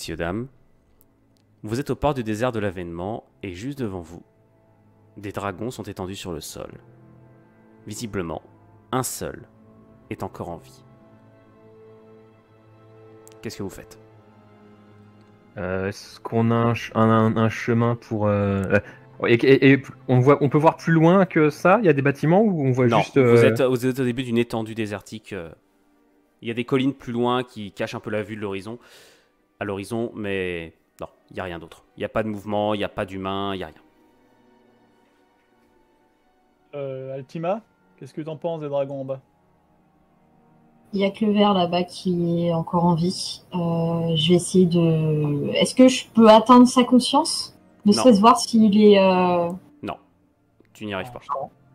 Messieurs, dames, vous êtes au port du désert de l'Avènement et juste devant vous, des dragons sont étendus sur le sol. Visiblement, un seul est encore en vie. Qu'est-ce que vous faites? Est-ce qu'on a un chemin pour... Et on peut voir plus loin que ça? Il y a des bâtiments ou on voit Non, juste... vous êtes au début d'une étendue désertique. Il y a des collines plus loin qui cachent un peu la vue de l'horizon. À l'horizon, mais non, il n'y a rien d'autre. Il n'y a pas de mouvement, il n'y a pas d'humain, il n'y a rien. Altima, qu'est-ce que t'en penses des dragons en bas? Il y a que le verre là-bas qui est encore en vie. Je vais essayer de... Est-ce que je peux atteindre sa conscience? Ne Non. serait-ce voir s'il est... Non, tu n'y arrives pas.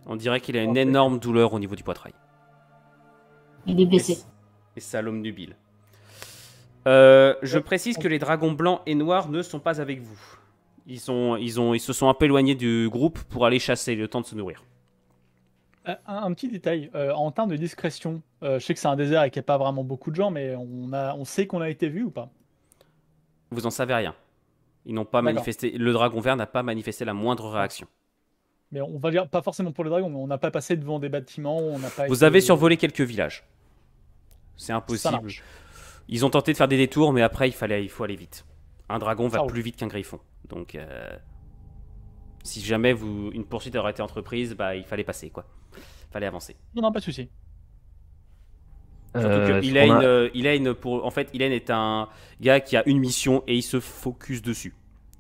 On dirait qu'il a une énorme douleur au niveau du poitrail. Il est blessé. Et ça l'omnubile. Je précise que les dragons blancs et noirs ne sont pas avec vous. Ils se sont un peu éloignés du groupe pour aller chasser, le temps de se nourrir. Un petit détail, en termes de discrétion, je sais que c'est un désert et qu'il n'y a pas vraiment beaucoup de gens, mais on sait qu'on a été vu ou pas? Vous en savez rien. Ils n'ont pas manifesté. Le dragon vert n'a pas manifesté la moindre réaction. Mais on va dire, pas forcément pour les dragons, mais on n'a pas passé devant des bâtiments, on n'a pas... Vous avez survolé quelques villages. C'est impossible. Ils ont tenté de faire des détours, mais après, il faut aller vite. Un dragon va plus vite qu'un griffon. Donc, si jamais une poursuite aurait été entreprise, bah, il fallait passer, quoi. Il fallait avancer. Non, pas de souci. Surtout que en fait, Elaine est un gars qui a une mission et il se focus dessus.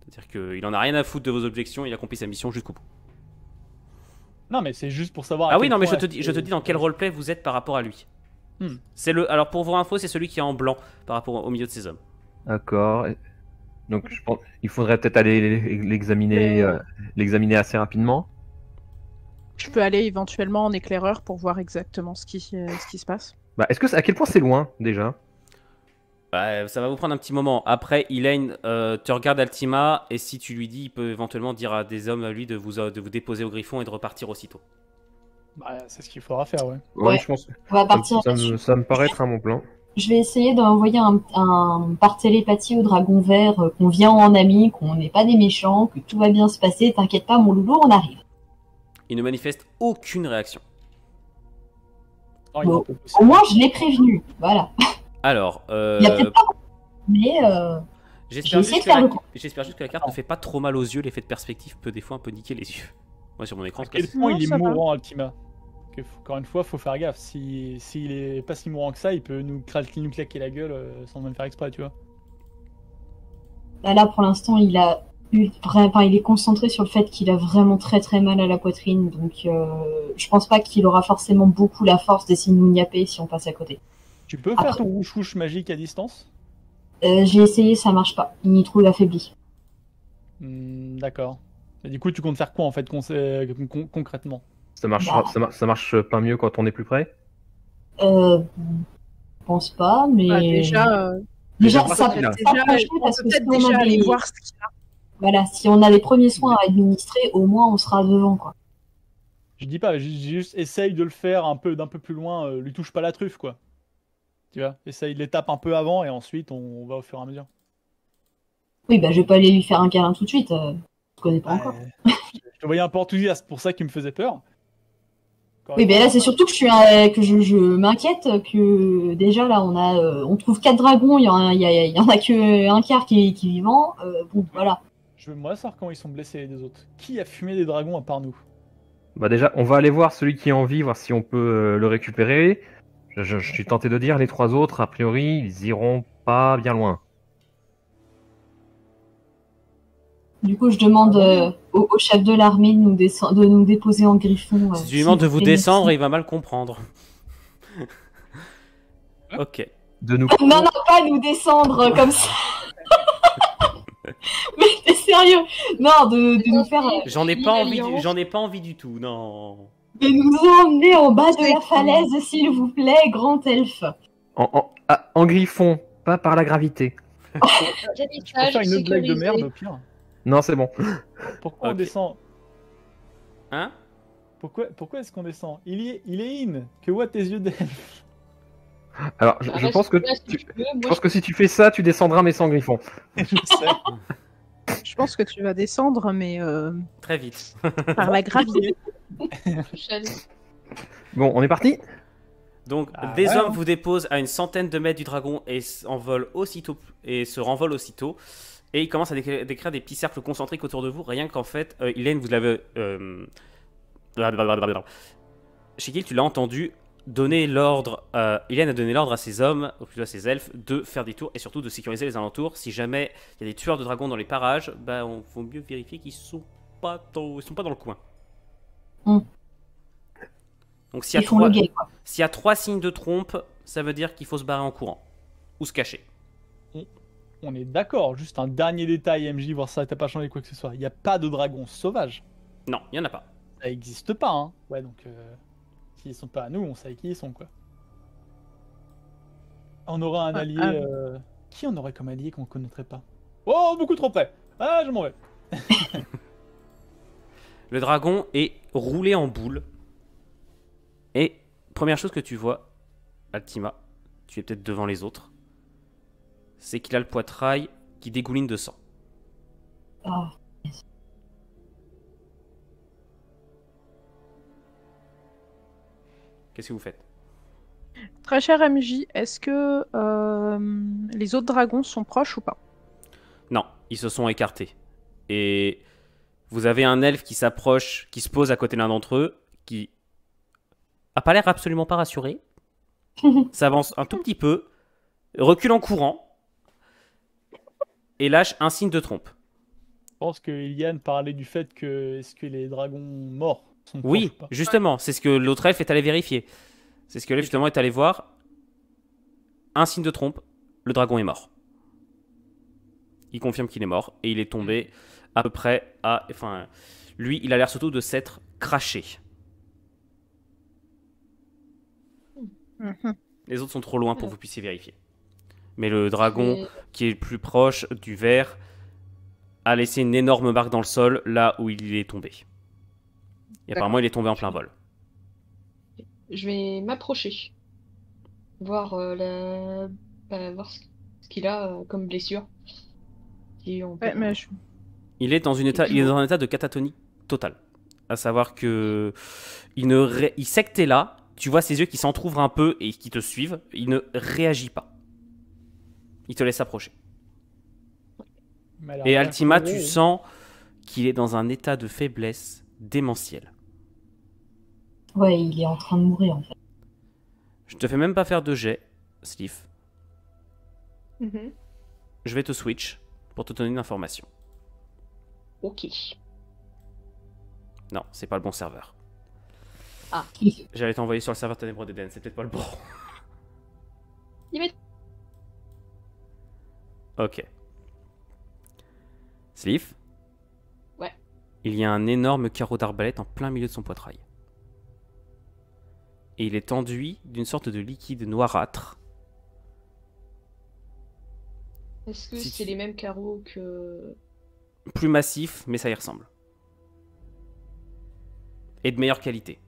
C'est-à-dire qu'il en a rien à foutre de vos objections, il accomplit sa mission jusqu'au bout. Non, mais c'est juste pour savoir... Ah oui, non, mais je te dis dans quel roleplay vous êtes par rapport à lui. Alors pour vos infos, c'est celui qui est en blanc par rapport au milieu de ses hommes. D'accord. Donc je pense il faudrait peut-être aller l'examiner assez rapidement. Je peux aller éventuellement en éclaireur pour voir exactement ce qui se passe. Bah, à quel point c'est loin déjà? Bah, ça va vous prendre un petit moment. Après, Elaine te regarde Altima et si tu lui dis, il peut éventuellement dire à des hommes à lui de vous déposer au griffon et de repartir aussitôt. Bah, c'est ce qu'il faudra faire, ouais. Ouais, je pense. On va partir. Ça me paraît être un bon plan. Je vais essayer d'envoyer par télépathie au dragon vert qu'on vient en ami, qu'on n'est pas des méchants, que tout va bien se passer. T'inquiète pas, mon loulou, on arrive. Il ne manifeste aucune réaction. Bon, au moins, je l'ai prévenu. Voilà. Alors, il y a peut-être pas... Mais j'espère juste que la carte ne fait pas trop mal aux yeux. L'effet de perspective peut des fois un peu niquer les yeux. Moi, sur mon écran, à quel point il est mourant, Altima? Encore une fois, faut faire gaffe. S'il est pas si mourant que ça, il peut nous claquer la gueule sans même faire exprès, tu vois. Là, pour l'instant, il est concentré sur le fait qu'il a vraiment très très mal à la poitrine, donc je pense pas qu'il aura forcément beaucoup la force d'essayer de nous niapper si on passe à côté. Tu peux faire ton wouch-wouch magique à distance? J'ai essayé, ça marche pas. Il est trop affaibli. D'accord. Et du coup, tu comptes faire quoi en fait concrètement? Ça marche pas mieux quand on est plus près? Je pense pas, mais... déjà, ça peut peut-être aller voir ce qu'il a. Voilà, si on a les premiers soins à administrer, au moins on sera devant, quoi. Je dis pas, juste essaye de le faire d'un peu plus loin, lui touche pas la truffe, quoi. Tu vois, essaye de l'étape un peu avant et ensuite on va au fur et à mesure. Oui, bah je vais pas aller lui faire un câlin tout de suite, je connais pas encore. Je te voyais un peu enthousiaste, pour ça qu'il me faisait peur. Oui, mais là c'est surtout que je m'inquiète que déjà là on trouve 4 dragons, il y en a que un quart qui est vivant. Bon, voilà. Je veux moi savoir comment ils sont blessés les autres. Qui a fumé des dragons à part nous? Bah déjà, on va aller voir celui qui est en vie, voir si on peut le récupérer. Je suis tenté de dire, les 3 autres, a priori, ils iront pas bien loin. Du coup, je demande au chef de l'armée de nous déposer en griffon. Si tu lui demandes de vous descendre, il va mal comprendre. Ok. Non, pas nous descendre comme ça. Mais t'es sérieux? Non, de nous faire... J'en ai pas envie du tout, non. De nous emmener en bas de la falaise, s'il vous plaît, grand elfe. En griffon, pas par la gravité. Tu peux faire une autre blague de merde au pire. Non, c'est bon. Pourquoi on descend? Hein? Pourquoi est-ce qu'on descend? Il est in. Que voient tes yeux d'elfe? Alors, je pense que je pense que si tu fais ça, tu descendras mes 100 griffons. Je sais. Je pense que tu vas descendre, mais Très vite. par la gravité. Bon, on est parti. Donc, Ah des ouais, hommes hein. vous déposent à une centaine de mètres du dragon et s'envolent aussitôt et se renvolent aussitôt. Et ils commencent à décrire des petits cercles concentriques autour de vous. Rien qu'en fait, Elaine, vous l'avez. Shikil, tu l'as entendu donner l'ordre. Elaine a donné l'ordre à ses hommes, ou plutôt à ses elfes, de faire des tours et surtout de sécuriser les alentours. Si jamais il y a des tueurs de dragons dans les parages, bah, on faut mieux vérifier qu'ils sont pas dans le coin. Mm. Donc s'il y Ils a font le guet, quoi. s'il y a 3 signes de trompe, ça veut dire qu'il faut se barrer en courant ou se cacher. On est d'accord, juste un dernier détail, MJ, voir ça t'as pas changé quoi que ce soit. Il n'y a pas de dragon sauvage. Non, il y en a pas. Ça existe pas, hein. Ouais, donc s'ils sont pas à nous, on sait qui ils sont, quoi. On aura un allié. Qui on aurait comme allié qu'on connaîtrait pas? Oh, beaucoup trop près. Ah, je m'en vais. Le dragon est roulé en boule. Et première chose que tu vois, Altima, tu es peut-être devant les autres, c'est qu'il a le poitrail qui dégouline de sang. Ah. Qu'est-ce que vous faites? Très cher MJ, est-ce que les autres dragons sont proches ou pas? Non, ils se sont écartés. Et vous avez un elfe qui s'approche, qui se pose à côté de l'un d'entre eux, qui a pas l'air absolument pas rassuré, s'avance un tout petit peu, recule en courant, et lâche un signe de trompe. Je pense que Iliane parlait du fait que est-ce que les dragons morts sont Oui, proches ou pas. justement, c'est ce que l'autre elfe est allé vérifier. C'est ce que l'elfe justement est allé voir. Un signe de trompe, le dragon est mort. Il confirme qu'il est mort et il est tombé à peu près à... Enfin, lui, il a l'air surtout de s'être craché. Mhm. Les autres sont trop loin pour que vous puissiez vérifier. Mais le dragon qui est le plus proche du verre a laissé une énorme marque dans le sol là où il est tombé. Et apparemment, il est tombé en plein vol. Je vais m'approcher, voir, voir ce qu'il a comme blessure. Si on peut- Ouais, mais je- Il est dans un état de catatonie totale. À savoir que il sait que t'es là, tu vois ses yeux qui s'entr'ouvrent un peu et qui te suivent, il ne réagit pas. Il te laisse approcher. Mais alors, Et là, Altima, gros, tu sens qu'il est dans un état de faiblesse démentiel. Ouais, il est en train de mourir, en fait. Je te fais même pas faire de jet, Sliff. Mhm. Je vais te switch pour te donner une information. Ok. Non, c'est pas le bon serveur. Ah. J'allais t'envoyer sur le serveur Ténébreux d'Eden, c'est peut-être pas le bon. Il va être- Ok. Sliff. Ouais. Il y a un énorme carreau d'arbalète en plein milieu de son poitrail. Et il est enduit d'une sorte de liquide noirâtre. Est-ce que Si c'est tu- les mêmes carreaux que... Plus massif, mais ça y ressemble. Et de meilleure qualité.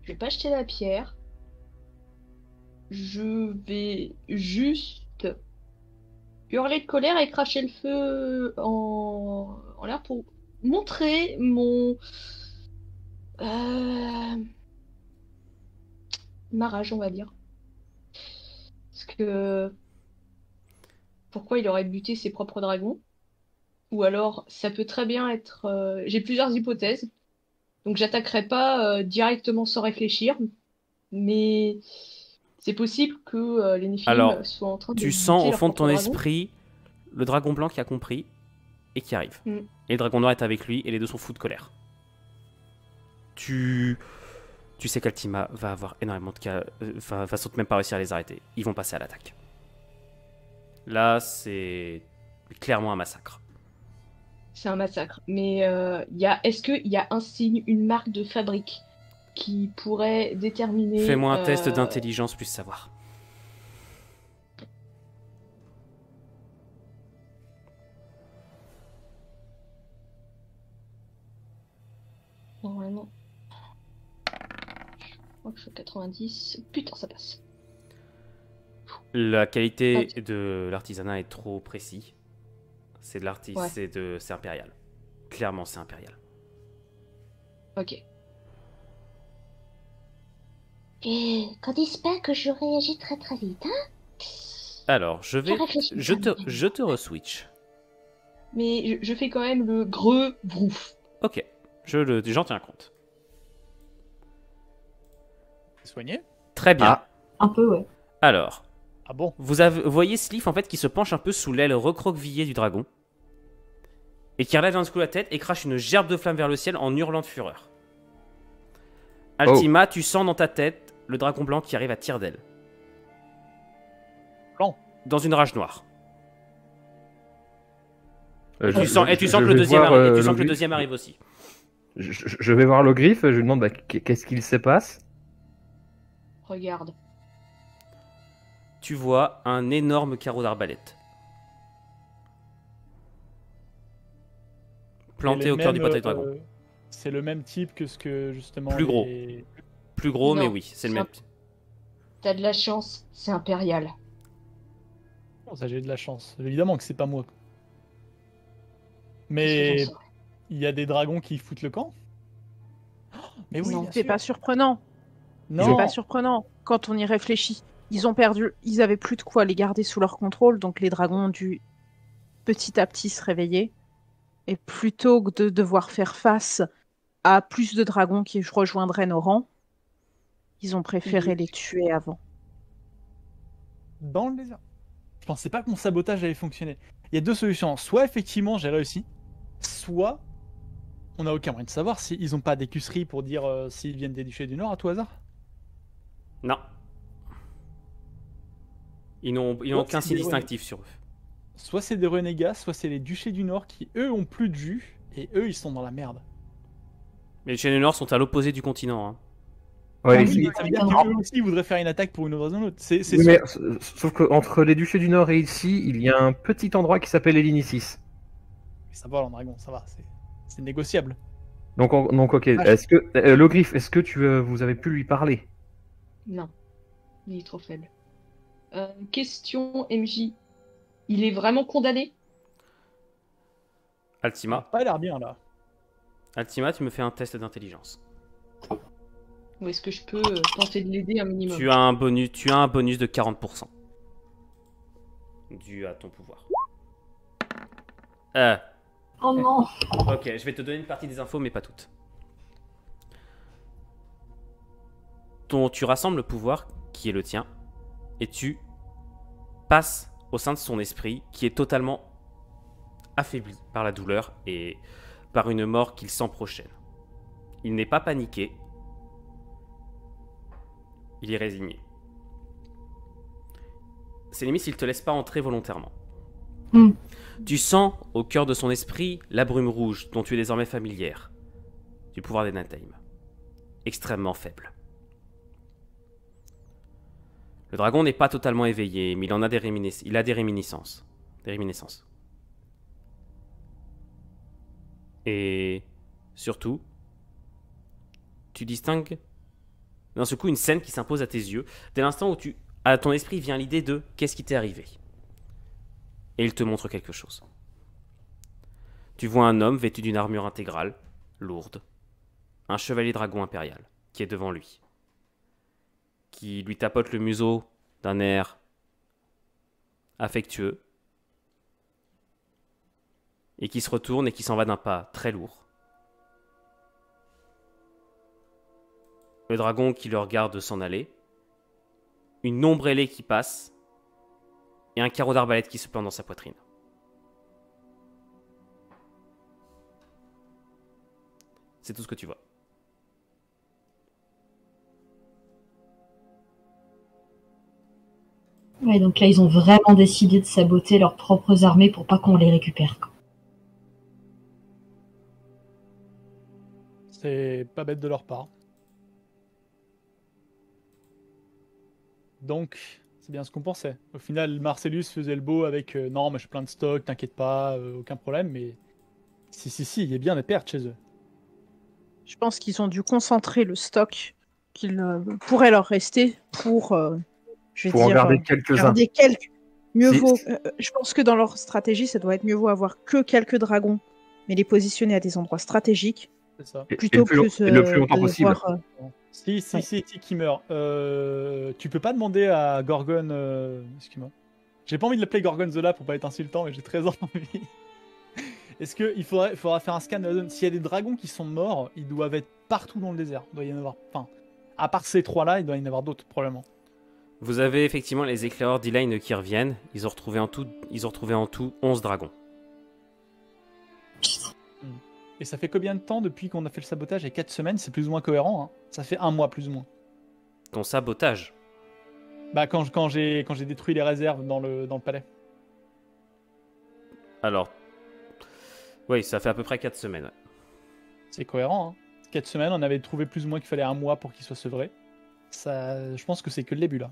Je vais pas jeter la pierre. Je vais juste hurler de colère et cracher le feu en l'air pour montrer mon... ma rage, on va dire. Parce que... Pourquoi il aurait buté ses propres dragons? Ou alors, ça peut très bien être... J'ai plusieurs hypothèses. Donc j'attaquerai pas directement sans réfléchir. Mais c'est possible que les Alors, Néphilim soient en train de Tu buter sens au leur fond de ton propre dragon. esprit le dragon blanc qui a compris et qui arrive. Mm. Et le dragon noir est avec lui et les deux sont fous de colère. Tu sais qu'Altima va avoir énormément de cas, va sans même pas réussir à les arrêter. Ils vont passer à l'attaque. Là, c'est clairement un massacre. C'est un massacre. Mais est-ce qu'il y a un signe, une marque de fabrique qui pourrait déterminer... Fais-moi un test d'intelligence plus savoir. Normalement. Je crois que je suis 90. Putain, ça passe. La qualité de l'artisanat est trop précis. C'est de Ouais. c'est impérial. Clairement, c'est impérial. Ok. Et quand dis pas que je réagis très très vite, hein? Alors, je réfléchis bien. te re-switch. Mais je fais quand même le greu vrouf. Ok, j'en tiens compte. Soigné? Très bien. Ah. Un peu, ouais. Alors, Ah bon? vous voyez Sliff en fait qui se penche un peu sous l'aile recroquevillée du dragon et qui relève d'un coup la tête et crache une gerbe de flamme vers le ciel en hurlant de fureur. Altima, tu sens dans ta tête le dragon blanc qui arrive à tire d'aile. Blanc? Dans une rage noire. Je- Tu sens je- que je le vais deuxième voir, arrive, et tu sens que le Logrif. deuxième arrive aussi. Je vais voir Logrif, je lui demande qu'est-ce qu'il se passe. Regarde. Tu vois un énorme carreau d'arbalète planté Et au cœur du mêmes, portail dragon. C'est le même type que ce que justement. Plus gros. Plus gros, Non, mais oui, c'est le même. T'as de la chance, c'est impérial. Oh, ça, j'ai de la chance. Évidemment que c'est pas moi. Qu'est-ce que Mais j'en saurais? il y a des dragons qui foutent le camp? Oh, mais oui, Non. bien C'est sûr. pas surprenant. Non. C'est pas surprenant quand on y réfléchit. Ils avaient plus de quoi les garder sous leur contrôle, donc les dragons ont dû petit à petit se réveiller. Et plutôt que de devoir faire face à plus de dragons qui rejoindraient nos rangs, ils ont préféré les tuer avant. Dans le désert. Je pensais pas que mon sabotage allait fonctionner. Il y a deux solutions. Soit effectivement j'ai réussi, soit on n'a aucun moyen de savoir s'ils ont pas d'écucerie pour dire s'ils viennent des duchés du Nord à tout hasard. Non. Ils n'ont Ouais, aucun c'est signe des distinctif sur eux. Soit c'est des renégats, soit c'est les duchés du Nord qui eux ont plus de jus et eux ils sont dans la merde. Mais les chaînes du Nord sont à l'opposé du continent. Hein. Ouais, Ah ici- oui. Ça veut dire qu'eux aussi ils voudraient faire une attaque pour une raison ou une autre. C'est oui, mais sauf qu'entre les duchés du Nord et ici, il y a un petit endroit qui s'appelle Elinicis. Ça va, en dragon, ça va, c'est négociable. Donc ok. Ah, Est-ce que Logrif, est-ce que vous avez pu lui parler? Non. Il est trop faible. Question MJ. Il est vraiment condamné? Altima, Pas l'air bien là. tu me fais un test d'intelligence. Ou est-ce que je peux tenter de l'aider un minimum? Tu as un bonus de 40%. Dû à ton pouvoir. Oh non. Ok, je vais te donner une partie des infos, mais pas toutes. Tu rassembles le pouvoir qui est le tien, et tu passes au sein de son esprit qui est totalement affaibli par la douleur et par une mort qu'il sent prochaine. Il n'est pas paniqué, il est résigné. C'est limite s'il te laisse pas entrer volontairement. Mm. Tu sens au cœur de son esprit la brume rouge dont tu es désormais familière, du pouvoir des Nathaim, extrêmement faible. Le dragon n'est pas totalement éveillé, mais il a des réminiscences. Et surtout, tu distingues d'un seul coup une scène qui s'impose à tes yeux, dès l'instant où à ton esprit vient l'idée de qu'est-ce qui t'est arrivé. Et il te montre quelque chose. Tu vois un homme vêtu d'une armure intégrale, lourde, un chevalier dragon impérial, qui est devant lui, qui lui tapote le museau d'un air affectueux, et qui se retourne et qui s'en va d'un pas très lourd. Le dragon qui le regarde s'en aller, une ombre ailée qui passe, et un carreau d'arbalète qui se plante dans sa poitrine. C'est tout ce que tu vois. Ouais, donc là, ils ont vraiment décidé de saboter leurs propres armées pour pas qu'on les récupère, quoi. C'est pas bête de leur part. Donc, c'est bien ce qu'on pensait. Au final, Marcellus faisait le beau avec non, mais j'ai plein de stock, t'inquiète pas, aucun problème, mais si, il y a bien des pertes chez eux. Je pense qu'ils ont dû concentrer le stock qu'il pourrait leur rester pour, en garder quelques-uns. Mieux vaut. Je pense que dans leur stratégie, ça doit être mieux vaut avoir que quelques dragons, mais les positionner à des endroits stratégiques. C'est ça. Plutôt et le plus longtemps possible. Si qui meurt, tu peux pas demander à Gorgon. Excuse-moi. J'ai pas envie de l'appeler Gorgonzola pour pas être insultant, mais j'ai très envie. Est-ce qu'il faudra faire un scan de la zone? S'il y a des dragons qui sont morts, ils doivent être partout dans le désert. Il doit y en avoir. Enfin, à part ces trois-là, il doit y en avoir d'autres probablement. Vous avez effectivement les éclaireurs d'Elaine qui reviennent. Ils ont retrouvé en tout 11 dragons. Et ça fait combien de temps depuis qu'on a fait le sabotage? Et 4 semaines, c'est plus ou moins cohérent. Hein. Ça fait 1 mois plus ou moins. Ton sabotage? Bah quand j'ai détruit les réserves dans le palais. Alors, oui, ça fait à peu près 4 semaines. Ouais. C'est cohérent. Hein. 4 semaines, on avait trouvé plus ou moins qu'il fallait 1 mois pour qu'il soit sevré. Ça, je pense que c'est que le début là.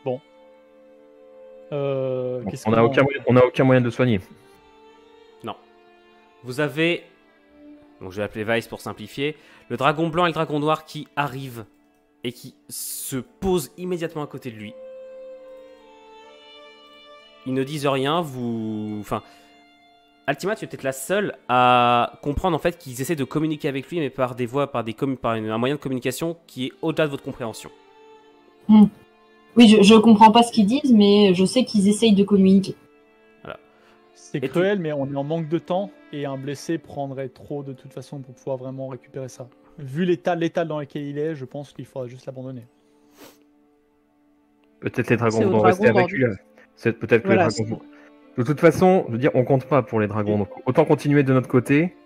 Bon. On n'a aucun moyen de le soigner. Non. Vous avez, donc je vais appeler Vice pour simplifier, le dragon blanc et le dragon noir qui arrivent et qui se posent immédiatement à côté de lui. Ils ne disent rien, Enfin, Altima, tu es peut-être la seule à comprendre en fait qu'ils essaient de communiquer avec lui, mais par des voies, par un moyen de communication qui est au-delà de votre compréhension. Oui, je comprends pas ce qu'ils disent, mais je sais qu'ils essayent de communiquer. Voilà. C'est cruel, mais on est en manque de temps et un blessé prendrait trop de toute façon pour pouvoir vraiment récupérer ça. Vu l'état dans lequel il est, je pense qu'il faudra juste l'abandonner. Peut-être les dragons vont rester avec lui. Peut-être que les dragons. De toute façon, je veux dire, on compte pas pour les dragons. Donc autant continuer de notre côté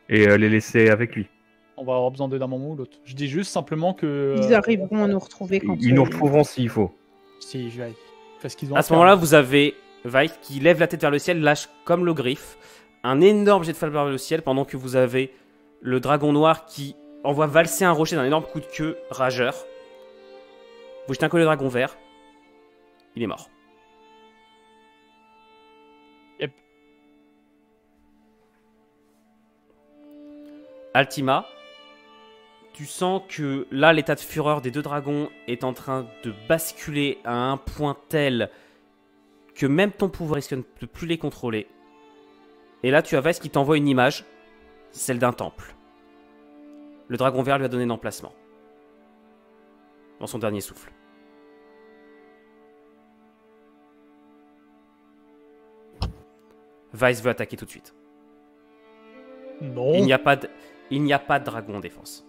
et les laisser avec lui. On va avoir besoin d'un moment ou l'autre. Je dis juste simplement que... Ils arriveront à nous retrouver quand ils nous retrouveront s'il faut. Si, je vais. Parce qu'ils ont à ce moment-là, vous avez Vice qui lève la tête vers le ciel, lâche comme le griffe un énorme jet de flamme vers le ciel, pendant que vous avez le dragon noir qui envoie valser un rocher d'un énorme coup de queue rageur. Vous jetez un coup de dragon vert. Il est mort. Yep. Altima, tu sens que là, l'état de fureur des deux dragons est en train de basculer à un point tel que même ton pouvoir risque de ne plus les contrôler. Et là, tu as Vice qui t'envoie une image, celle d'un temple. Le dragon vert lui a donné un emplacement. Dans son dernier souffle. Vice veut attaquer tout de suite. Non. Il n'y a pas de dragon en défense.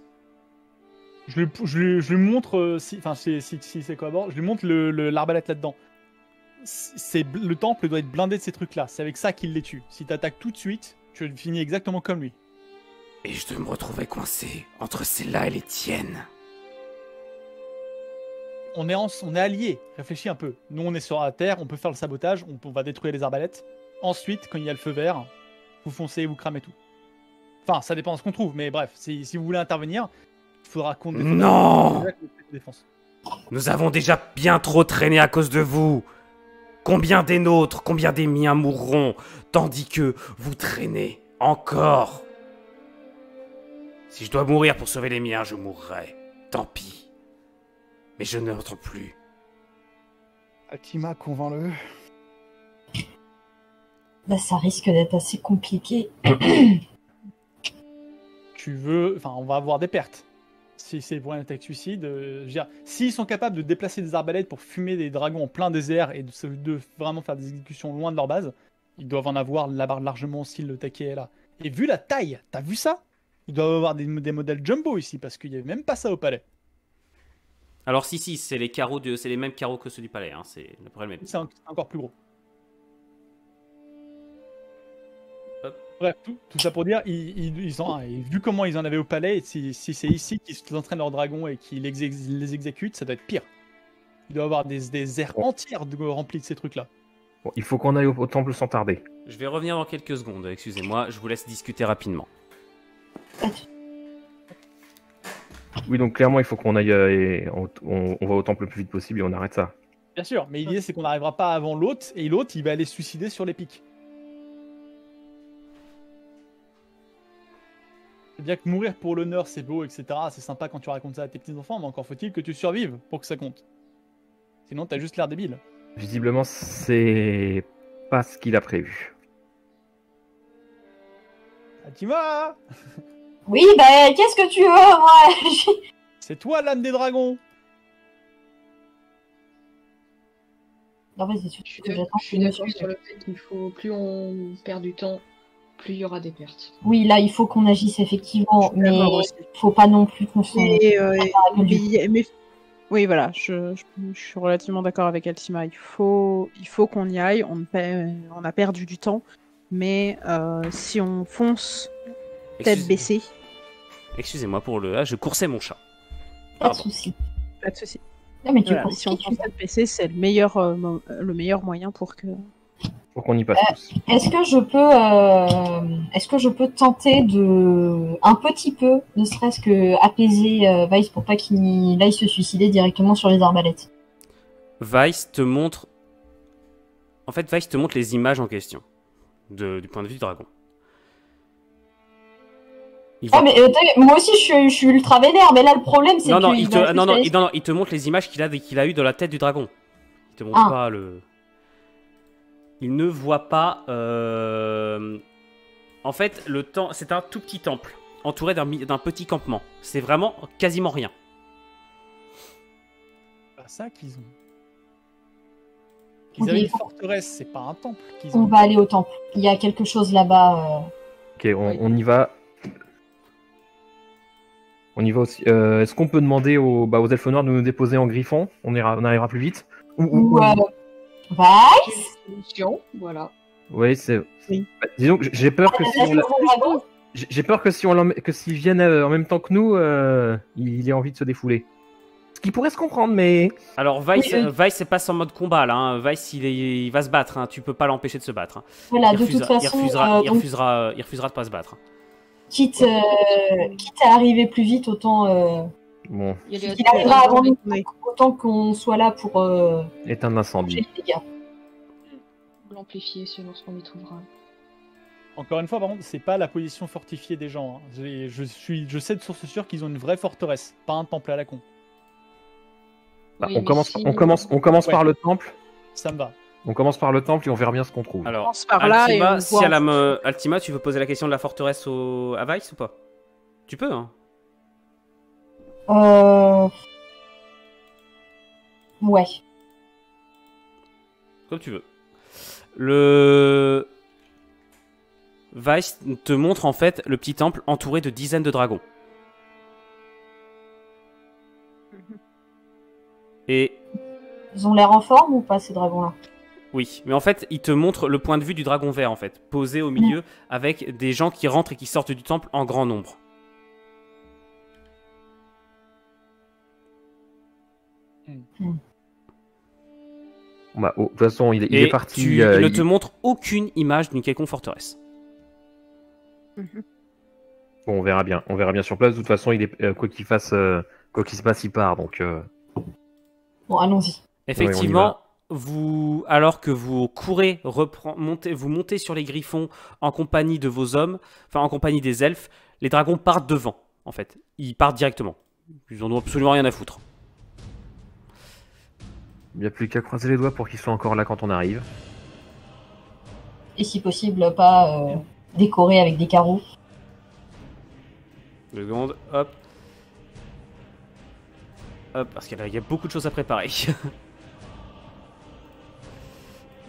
Je lui montre si c'est quoi d'abord. Je lui montre l'arbalète là-dedans. Le temple doit être blindé de ces trucs-là. C'est avec ça qu'il les tue. Si t'attaques tout de suite, tu finis exactement comme lui. Et je me retrouvais coincé entre celle-là et les tiennes. On est alliés. Réfléchis un peu. Nous, on est sur la terre. On peut faire le sabotage. On va détruire les arbalètes. Ensuite, quand il y a le feu vert, vous foncez, vous cramez tout. Enfin, ça dépend de ce qu'on trouve. Mais bref, si vous voulez intervenir, il faudra qu'on défende. Non! Nous avons déjà bien trop traîné à cause de vous. Combien des nôtres, combien des miens mourront, tandis que vous traînez encore. Si je dois mourir pour sauver les miens, je mourrai. Tant pis. Mais je n'entre plus. Altima, convainc-le. Là, ça risque d'être assez compliqué. On va avoir des pertes. Si c'est pour une attaque suicide, s'ils sont capables de déplacer des arbalètes pour fumer des dragons en plein désert et de vraiment faire des exécutions loin de leur base, ils doivent en avoir largement si le taquet est là. Et vu la taille, t'as vu ça? Ils doivent avoir des modèles jumbo ici, parce qu'il n'y avait même pas ça au palais. Alors si, c'est les mêmes carreaux que ceux du palais, hein. C'est le problème. C'est encore plus gros. Bref, tout ça pour dire, vu comment ils en avaient au palais, si c'est ici qu'ils entraînent leurs dragons et qu'ils les exécutent, ça doit être pire. Il doit y avoir des aires entières remplies de ces trucs-là. Bon, il faut qu'on aille au temple sans tarder. Je vais revenir dans quelques secondes, excusez-moi, je vous laisse discuter rapidement. Oui, donc clairement, il faut qu'on aille, on va au temple le plus vite possible et on arrête ça. Bien sûr, mais l'idée c'est qu'on n'arrivera pas avant l'autre, et l'autre il va aller se suicider sur les pics. C'est bien que mourir pour l'honneur c'est beau, etc. C'est sympa quand tu racontes ça à tes petits-enfants, mais encore faut-il que tu survives pour que ça compte. Sinon t'as juste l'air débile. Visiblement, c'est pas ce qu'il a prévu. Fatima, Oui, bah, qu'est-ce que tu veux, moi? c'est toi l'âme des dragons. Non, vas-y, Je suis d'accord sur le fait qu'il faut, plus on perd du temps, plus il y aura des pertes. Oui, là, il faut qu'on agisse effectivement, mais il faut pas non plus qu'on se... Oui, voilà, je suis relativement d'accord avec Altima. Il faut qu'on y aille. On a perdu du temps, mais si on fonce tête baissée... Excusez-moi pour le... Ah, je coursais mon chat. Pas de soucis. Pas de soucis. Non, mais Voilà, si on fonce tête baissée, c'est le meilleur moyen pour que... Pour qu'on y passe tous. Est-ce que je peux tenter de un petit peu, ne serait-ce que apaiser Vice pour pas qu'il aille se suicider directement sur les arbalètes? Vice te montre... En fait, Vice te montre les images en question, du point de vue du dragon. Mais moi aussi je suis ultra vénère, mais là le problème c'est que... il te montre les images qu'il a eues dans la tête du dragon. Il te montre pas le... Il ne voit pas... En fait, c'est un tout petit temple, entouré d'un petit campement. C'est vraiment quasiment rien. C'est pas ça qu'ils ont. Ils avaient une forteresse, c'est pas un temple qu'ils ont. On va aller au temple. Il y a quelque chose là-bas. Ok, on y va. On y va aussi. Est-ce qu'on peut demander aux elfes noirs de nous déposer en griffon? On arrivera plus vite. Vice? Voilà. Oui, c'est. Oui. Bah, disons que j'ai peur que s'ils viennent en même temps que nous, il ait envie de se défouler. Ce qui pourrait se comprendre, mais. Alors Vice c'est pas en mode combat là. Hein. Vice il va se battre. Hein. Tu peux pas l'empêcher de se battre. Hein. Voilà, de toute façon, il refusera de pas se battre. Quitte à arriver plus vite, autant. Bon. Il arrivera avant nous, autant qu'on soit là pour. Éteindre l'incendie. L'amplifier selon ce qu'on y trouvera. Encore une fois, par contre, c'est pas la position fortifiée des gens. Hein. Je sais de source sûre qu'ils ont une vraie forteresse, pas un temple à la con. Bah, oui, on commence par le temple. Ça me va. On commence par le temple et on verra bien ce qu'on trouve. Alors, Altima, tu veux poser la question de la forteresse à Vice ou pas? Tu peux, hein. Ouais. Comme tu veux. Le Vice te montre en fait le petit temple entouré de dizaines de dragons. Et ils ont l'air en forme ou pas ces dragons-là? Oui, mais en fait, il te montre le point de vue du dragon vert en fait, posé au milieu avec des gens qui rentrent et qui sortent du temple en grand nombre. Bah, de toute façon, il est parti. Il ne te montre aucune image d'une quelconque forteresse. Bon, on verra bien sur place. De toute façon, il est quoi qu'il se passe, il part. Donc. Bon, allons-y. Effectivement, alors que vous courez, vous montez sur les griffons en compagnie de vos hommes, enfin en compagnie des elfes, les dragons partent devant. En fait, ils partent directement. Ils en ont absolument rien à foutre. Il n'y a plus qu'à croiser les doigts pour qu'ils soient encore là quand on arrive. Et si possible, pas décorer avec des carreaux. Deux secondes, hop. Hop, parce qu'il y a beaucoup de choses à préparer.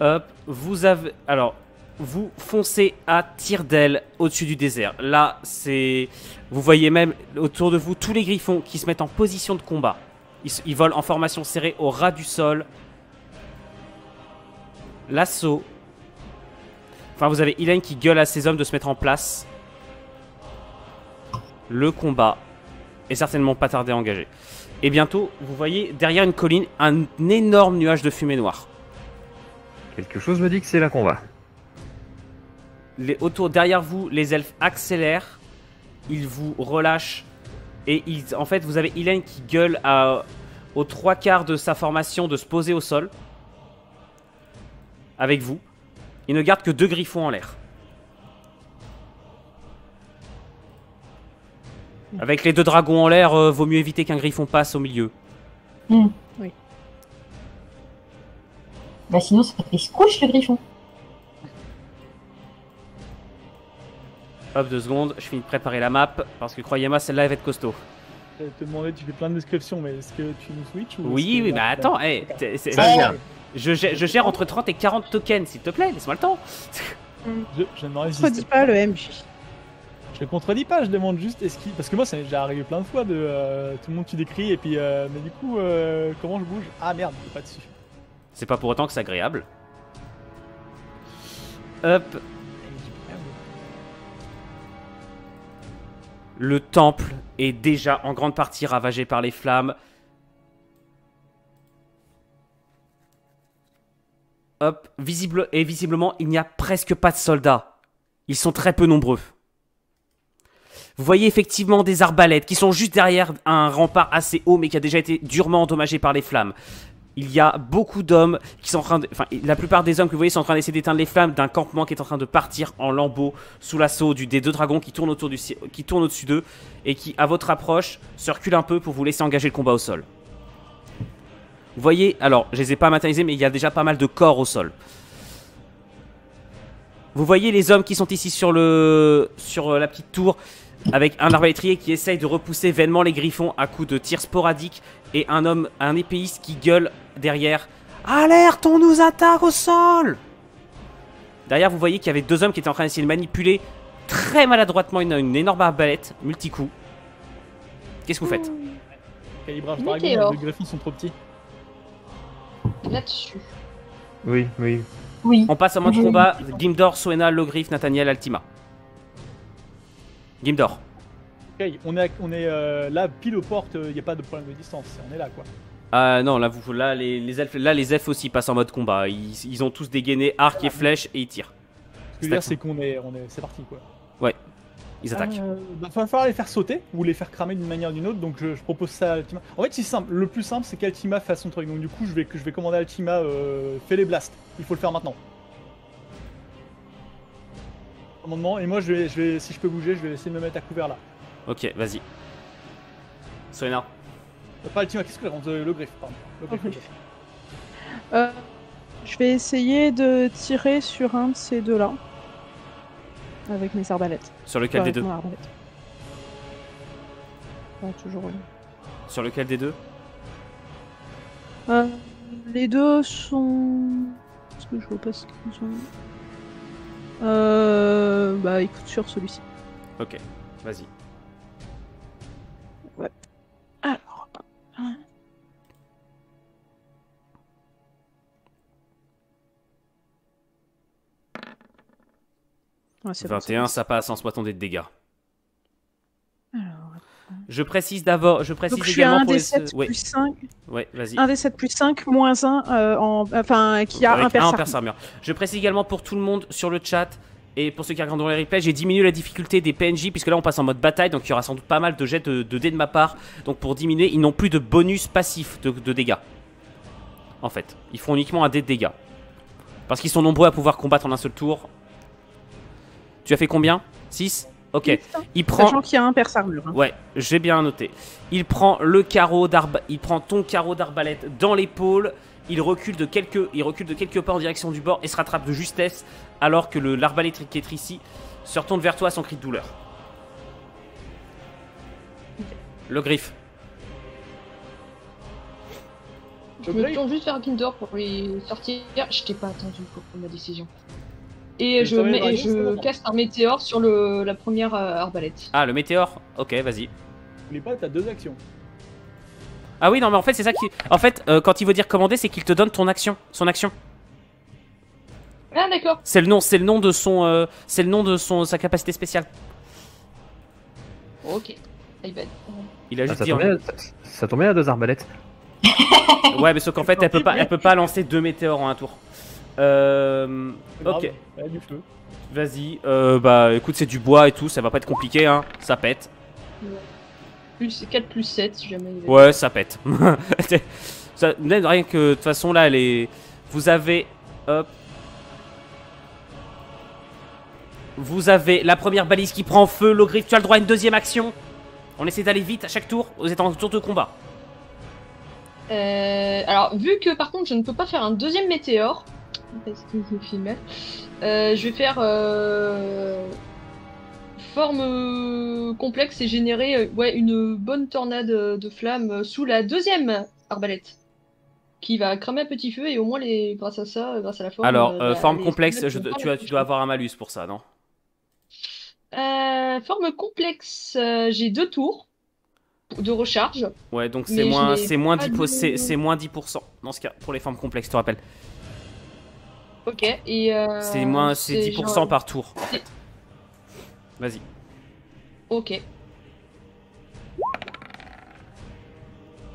Hop, vous foncez à tire d'aile au-dessus du désert. Là, vous voyez même autour de vous tous les griffons qui se mettent en position de combat. Ils volent en formation serrée au ras du sol. L'assaut. Enfin, vous avez Elaine qui gueule à ses hommes de se mettre en place. Le combat est certainement pas tardé à engager. Et bientôt, vous voyez derrière une colline un énorme nuage de fumée noire. Quelque chose me dit que c'est là qu'on va. Derrière vous, les elfes accélèrent. Ils vous relâchent. Et en fait, vous avez Elaine qui gueule aux 3/4 de sa formation de se poser au sol. Avec vous. Il ne garde que 2 griffons en l'air. Avec les 2 dragons en l'air, vaut mieux éviter qu'un griffon passe au milieu. Oui. Bah sinon ça fait squish le griffon. Hop, 2 secondes, je finis de préparer la map, parce que croyez-moi, celle-là, elle va être costaud. Je vais te demander, tu fais plein de descriptions, mais est-ce que tu nous switches ou Oui, oui, mais attends, hey, je gère entre 30 et 40 tokens, s'il te plaît, laisse-moi le temps. Je ne résiste Ne contredis pas le MJ. Je le contredis pas, je demande juste est-ce qu'il... Parce que moi ça m'est déjà arrivé plein de fois de tout le monde tu décris et puis mais du coup comment je bouge? Ah merde, il est pas dessus. C'est pas pour autant que c'est agréable. Hop. Le temple est déjà en grande partie ravagé par les flammes. Hop, visiblement, il n'y a presque pas de soldats. Ils sont très peu nombreux. Vous voyez effectivement des arbalètes qui sont juste derrière un rempart assez haut, mais qui a déjà été durement endommagé par les flammes. Il y a beaucoup d'hommes qui sont en train de... Enfin, la plupart des hommes que vous voyez sont en train d'essayer d'éteindre les flammes d'un campement qui est en train de partir en lambeaux sous l'assaut des 2 dragons qui tournent au-dessus d'eux et qui, à votre approche, se reculent un peu pour vous laisser engager le combat au sol. Vous voyez, alors, je les ai pas matérialisés, mais il y a déjà pas mal de corps au sol. Vous voyez les hommes qui sont ici sur la petite tour, avec un arbalétrier qui essaye de repousser vainement les griffons à coups de tirs sporadiques, et un épéiste qui gueule derrière. Alerte, on nous attaque au sol! Derrière, vous voyez qu'il y avait 2 hommes qui étaient en train d'essayer de manipuler très maladroitement une énorme arbalète multi-coup. Qu'est-ce que vous faites? Calibrage dragon, les griffons sont trop petits. Là-dessus. Oui. On passe en mode combat. Gimdor, Soena, Logrif, Nathaniel, Altima. Gimdor. Ok, on est là, pile aux portes, il n'y a pas de problème de distance, on est là quoi. Non, là, les elfes aussi passent en mode combat. Ils ont tous dégainé arc et flèche et ils tirent. Ce que je veux dire, c'est qu'on est, c'est parti quoi. Ouais, ils attaquent. Va falloir les faire sauter ou les faire cramer d'une manière ou d'une autre, donc je propose ça à Altima. En fait, c'est simple, le plus simple c'est qu'Altima fasse son truc, donc du coup, je vais commander à Altima, fais les blasts, il faut le faire maintenant. Commandement, et moi, je vais, si je peux bouger, je vais essayer de me mettre à couvert là. Ok, vas-y. Soena. Pas Altima, qu'est-ce que le griffe, pardon. Le griffe. Je vais essayer de tirer sur un de ces 2-là. Avec mes arbalètes. Sur lequel des 2? Ouais, toujours. Sur lequel des 2? Les 2 sont... Est-ce que je vois pas ce qu'ils sont... Bah écoute, sur celui-ci. Ok, vas-y. Ouais. Alors... Ouais, 21, bon, ça passe en soit on des dégâts. Alors... Je précise d'abord, Donc, également pour les... 7 plus 5. Ouais, vas-y. 1 des 7 plus 5 moins 1 enfin qui a un perce armure. Je précise également pour tout le monde sur le chat et pour ceux qui regardent les replays, j'ai diminué la difficulté des PNJ puisque là on passe en mode bataille, donc il y aura sans doute pas mal de jets de dés de ma part. Donc pour diminuer, ils n'ont plus de bonus passif de dégâts. En fait, ils font uniquement un dé de dégâts. Parce qu'ils sont nombreux à pouvoir combattre en un seul tour. Tu as fait combien? 6? Ok. Il prend... Sachant qu'il y a un perce armure. Hein. Ouais, j'ai bien noté. Il prend le carreau il prend ton carreau d'arbalète dans l'épaule. Il recule de quelques pas en direction du bord et se rattrape de justesse alors que l'arbalète qui est ici se retourne vers toi à son cri de douleur. Okay. Le griffe. Je me tourne juste vers Gimdor pour lui sortir. Je t'ai pas attendu pour prendre ma décision. Et je casse un météore sur la première arbalète. Ah, le météore? Ok, vas-y. N'oublie pas, t'as 2 actions. Ah oui, non, mais en fait, c'est ça qui... En fait, quand il veut dire commander, c'est qu'il te donne son action. Ah, d'accord. C'est le nom de son... c'est le nom de sa capacité spéciale. Ok. Il a juste dit... Ça tombe bien à 2 arbalètes. Ouais, mais sauf qu'en fait, elle peut pas lancer 2 météores en un tour. Ok. Du feu. Vas-y. Bah, écoute, c'est du bois et tout, ça va pas être compliqué, hein. Ça pète. 4 plus 7 si jamais il est... Ouais, ça pète. Ça, rien que de toute façon là, vous avez... Hop. Vous avez la première balise qui prend feu. Logrif, tu as le droit à une deuxième action. On essaie d'aller vite à chaque tour. Vous êtes en tour de combat. Alors, vu que par contre je ne peux pas faire un deuxième météore, parce que je filmais, je vais faire forme complexe et générer une bonne tornade de flammes sous la deuxième arbalète. Qui va cramer un petit feu et au moins grâce à ça, grâce à la forme. Alors, forme complexe, tu dois avoir un malus pour ça, non? Forme complexe, j'ai 2 tours de recharge. Ouais, donc c'est moins 10% dans ce cas, pour les formes complexes, je te rappelle. Ok, et c'est 10% genre... par tour, en fait. Vas-y. Ok.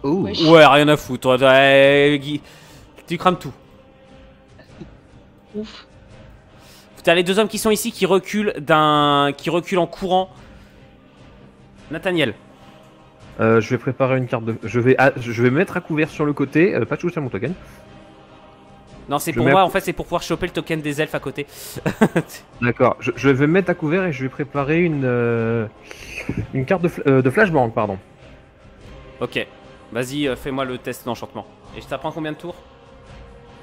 Ouais, rien à foutre. Tu crames tout. Ouf. T'as les 2 hommes qui sont ici qui reculent en courant. Nathaniel. Je vais préparer une carte de... Je vais me mettre à couvert sur le côté. Pas toucher à mon token. Non, c'est pour moi, en fait, c'est pour pouvoir choper le token des elfes à côté. D'accord. Je vais me mettre à couvert et je vais préparer une carte de flashbang, pardon. Ok. Vas-y, fais-moi le test d'enchantement. Et ça prend combien de tours?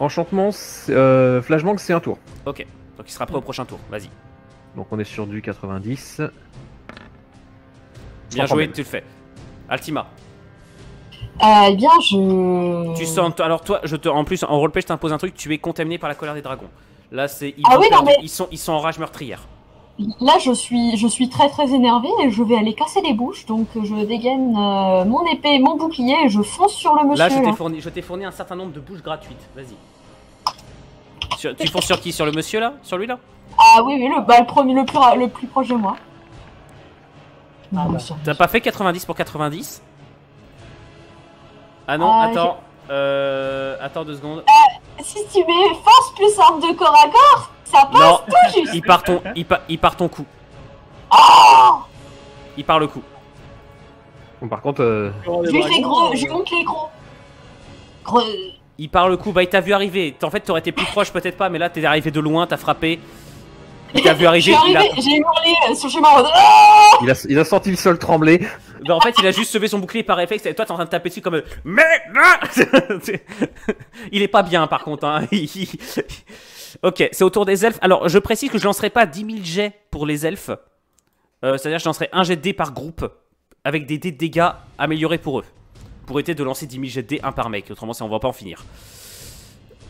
Enchantement, flashbang, c'est un tour. Ok. Donc il sera prêt au prochain tour. Vas-y. Donc on est sur du 90. Bien joué, tu le fais. Altima. Eh bien, je... Tu sens... Alors toi, en plus, en roleplay, je t'impose un truc. Tu es contaminé par la colère des dragons. Là, c'est... Ils sont en rage meurtrière. Là, je suis très très énervée et je vais aller casser les bouches. Donc, je dégaine mon épée et mon bouclier et je fonce sur le monsieur. Là, je t'ai fourni un certain nombre de bouches gratuites. Vas-y. Tu fonces sur qui? Sur le monsieur là? Sur lui là? Ah oui, le plus proche de moi. T'as pas fait 90 pour 90? Ah non, attends. Attends 2 secondes. Si tu mets force plus arme de corps à corps, ça passe non, tout juste. Il part ton coup. Oh, il part le coup. Bon, par contre... Je monte les gros. Il part le coup, bah il t'a vu arriver. En fait, t'aurais été plus proche, peut-être pas, mais là t'es arrivé de loin, t'as frappé. Il t'a vu arriver. J'ai hurlé sur le chemin en mode... Il a senti le sol trembler. Bah en fait, il a juste levé son bouclier par réflexe et toi t'es en train de taper dessus comme... Mais... Il est pas bien par contre. Hein. Ok, c'est au tour des elfes. Alors, je précise que je lancerai pas 10 000 jets pour les elfes. C'est-à-dire que je lancerai un jet de dés par groupe avec des dés de dégâts améliorés pour eux. Pour éviter de lancer 10 000 jets de dés, un par mec. Autrement, on va pas en finir.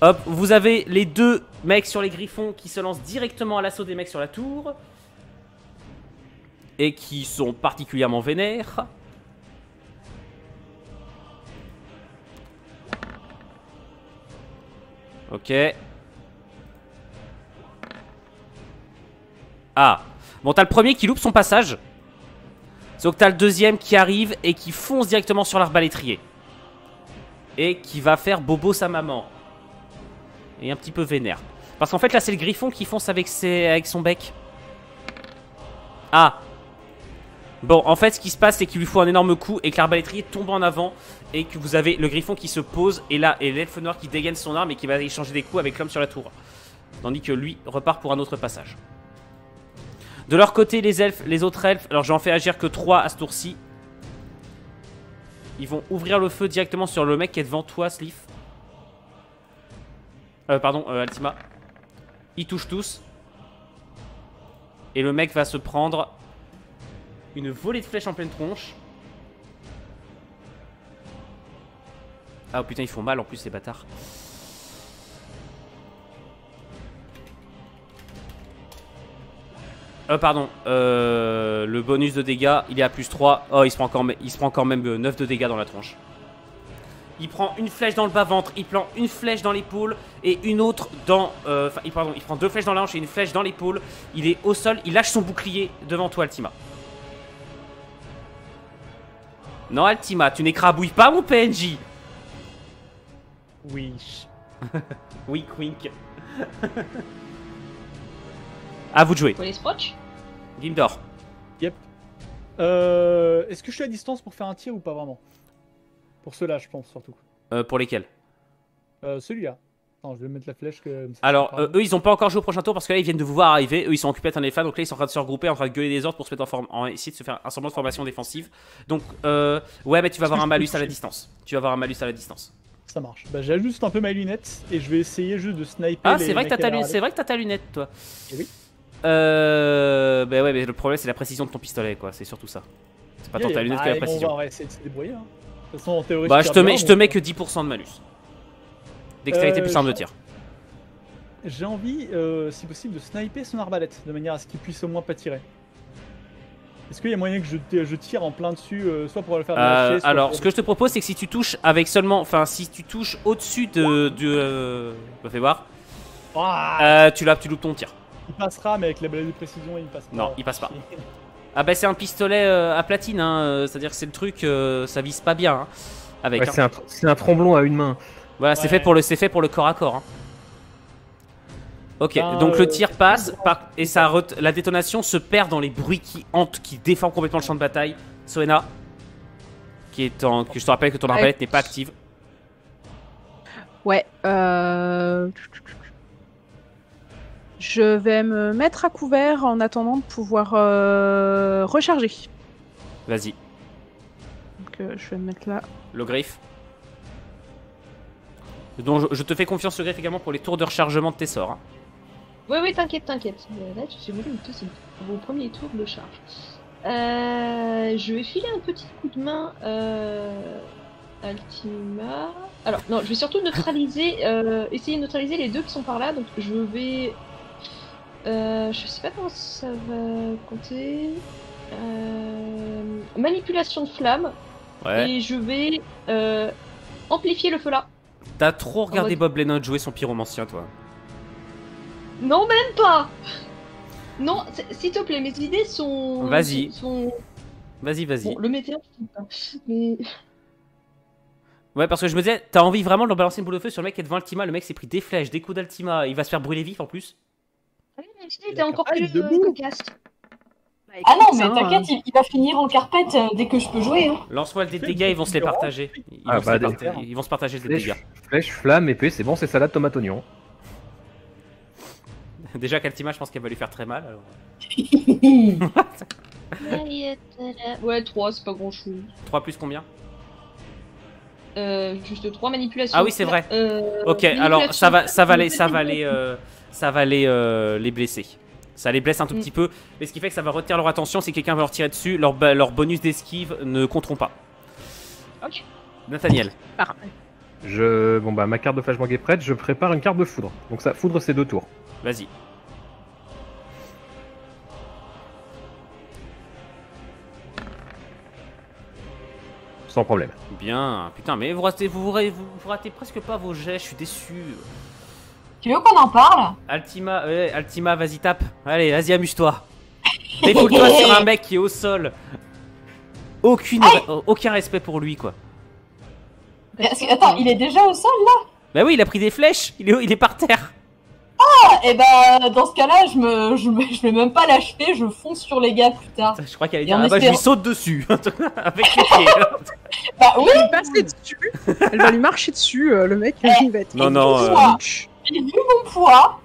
Hop, vous avez les 2 mecs sur les griffons qui se lancent directement à l'assaut des mecs sur la tour. Et qui sont particulièrement vénères. Ok. Ah. Bon, t'as le premier qui loupe son passage. Sauf que t'as le deuxième qui arrive et qui fonce directement sur l'arbalétrier. Et qui va faire bobo sa maman. Et un petit peu vénère. Parce qu'en fait là c'est le griffon qui fonce avec son bec. Ah. Bon, en fait ce qui se passe c'est qu'il lui faut un énorme coup et que l'arbalétrier tombe en avant. Et que vous avez le griffon qui se pose et là et l'elfe noir qui dégaine son arme et qui va échanger des coups avec l'homme sur la tour. Tandis que lui repart pour un autre passage. De leur côté, les elfes, les autres elfes, alors j'en fais agir que 3 à ce tour-ci. Ils vont ouvrir le feu directement sur le mec qui est devant toi, Sliff. Pardon, Altima. Ils touchent tous. Et le mec va se prendre une volée de flèches en pleine tronche. Ah oh, putain, ils font mal en plus, ces bâtards. Pardon, le bonus de dégâts, il est à plus 3. Oh, il se prend quand même 9 de dégâts dans la tronche. Il prend une flèche dans le bas-ventre, il prend une flèche dans l'épaule et une autre dans... il prend 2 flèches dans la hanche et une flèche dans l'épaule. Il est au sol, il lâche son bouclier devant toi, Altima. Non, Altima, tu n'écrabouilles pas mon PNJ. Oui. Wink, wink. À vous de jouer. Pour les Sproch. Gimdor. Yep. Est-ce que je suis à distance pour faire un tir ou pas vraiment? Pour ceux-là, je pense surtout. Pour lesquels? Celui-là. Attends, je vais mettre la flèche que... Alors, eux, ils ont pas encore joué au prochain tour parce que là, ils viennent de vous voir arriver. Eux, ils sont occupés à atteindre les flammes. Donc là, ils sont en train de se regrouper, en train de gueuler des ordres pour se mettre essayer de se faire un semblant de formation défensive. Donc, ouais, mais tu vas avoir un malus à la distance. Tu vas avoir un malus à la distance. Ça marche. Bah, j'ajuste un peu ma lunette et je vais essayer juste de sniper. Ah, c'est vrai que t'as ta lunette, toi. Et oui. Bah ouais, mais le problème, c'est la précision de ton pistolet, quoi. C'est surtout ça. C'est pas tant ta lunette que la précision. On va essayer de se débrouiller. Hein. De toute façon, en théorie, bah, je te mets que 10% de malus. Dextérité plus arme de tir. J'ai envie, si possible, de sniper son arbalète, de manière à ce qu'il puisse au moins pas tirer. Est-ce qu'il y a moyen que je tire en plein dessus, soit pour le faire lâcher, soit alors, pour... ce que je te propose, c'est que si tu touches avec seulement... Enfin, si tu touches au-dessus de... Fais voir. Tu loupes ton tir. Il passera, mais avec la balai de précision, il passe pas. Non, il passe pas. Ah bah c'est un pistolet à platine, hein. C'est-à-dire que c'est le truc, ça vise pas bien. Hein, avec, ouais, hein. C'est un tromblon à une main. Voilà, ouais. C'est fait pour le corps à corps. Hein. Ok, donc le tir passe et la détonation se perd dans les bruits qui hantent, qui déforment complètement le champ de bataille. Soena, que je te rappelle que ton arbalète n'est pas active. Ouais, je vais me mettre à couvert en attendant de pouvoir recharger. Vas-y. Donc je vais me mettre là. Le griffe. Donc je te fais confiance le griffe également pour les tours de rechargement de tes sorts. Hein. Oui, t'inquiète. Là, je suis voulu c'est vos premiers tours de charge. Je vais filer un petit coup de main Altima. Alors, non, je vais surtout neutraliser, essayer de neutraliser les deux qui sont par là. Donc, je vais... je sais pas comment ça va compter. Manipulation de flamme. Ouais. Et je vais amplifier le feu là. T'as trop regardé Bob Lennon jouer son pyromancien, toi. Non, même pas. Non, s'il te plaît, mes idées sont... Vas-y. Vas-y. Bon, le météore, je sais pas. Mais... Ouais, parce que je me disais, t'as envie vraiment de leur balancer une boule de feu sur le mec qui est devant Altima. Le mec s'est pris des flèches, des coups d'Altima. Il va se faire brûler vif en plus. Ah oui, mais t'es encore plus cocasse. Ah non, mais t'inquiète, il va finir en carpette dès que je peux jouer. Hein. Lance-moi le dé de dégâts, ils vont se les partager. Ils vont se partager le dé de dégâts. Flèche, flamme, épée, c'est bon, c'est salade, tomate, oignon. Déjà qu'Altima, je pense qu'elle va lui faire très mal. Alors... ouais, 3, c'est pas grand chose. 3 plus combien? Juste 3 manipulations. Ah oui, c'est vrai. Ok, alors ça va les blesser. Ça les blesse un tout petit peu, mais ce qui fait que ça va retenir leur attention. Si quelqu'un va leur tirer dessus, leur bonus d'esquive ne compteront pas. Ok. Nathaniel. Parfait. Bon bah ma carte de flashbang est prête, je prépare une carte de foudre. Donc ça, foudre c'est 2 tours. Vas-y. Sans problème. Bien, putain, mais vous ratez presque pas vos jets, je suis déçu. Tu veux qu'on en parle? Altima, vas-y tape. Allez, vas-y, amuse-toi. Défoule-toi sur un mec qui est au sol. Aucun respect pour lui, quoi. Attends, il est déjà au sol, là? Bah oui, il a pris des flèches, il est par terre. Ah, et bah, dans ce cas-là, je vais même pas l'achever, je fonce sur les gars plus tard. Je crois qu'elle allait dire, je lui saute dessus, avec les pieds. Bah oui. Elle va lui passer dessus, elle va lui marcher dessus, le mec, il va être... Non. Et vu mon poids,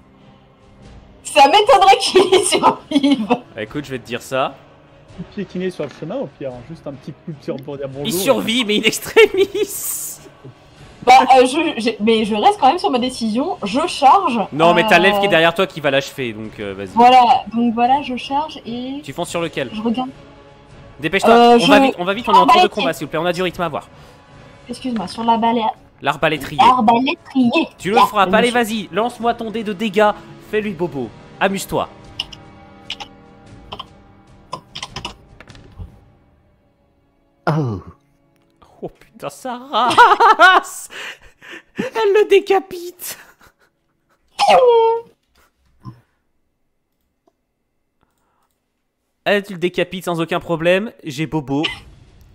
ça m'étonnerait qu'il survive. Bah, écoute, je vais te dire ça. Piétiner sur le chemin, au pire, juste un petit coup de tir pour dire bonjour. Il survit, mais in extremis. Bah, mais je reste quand même sur ma décision, je charge. Non, mais t'as l'elfe qui est derrière toi qui va l'achever, donc vas-y. Voilà, je charge et... Tu fonces sur lequel? Je regarde. Dépêche-toi, on va vite, on est en tour de combat, s'il vous plaît, on a du rythme à voir. Excuse-moi, sur l'arbalétrier. L'arbalétrier. Tu le frappes, allez, vas-y, lance-moi ton dé de dégâts, fais-lui bobo, amuse-toi. Oh putain, ça rase. Elle le décapite. Tu le décapites sans aucun problème. J'ai bobo.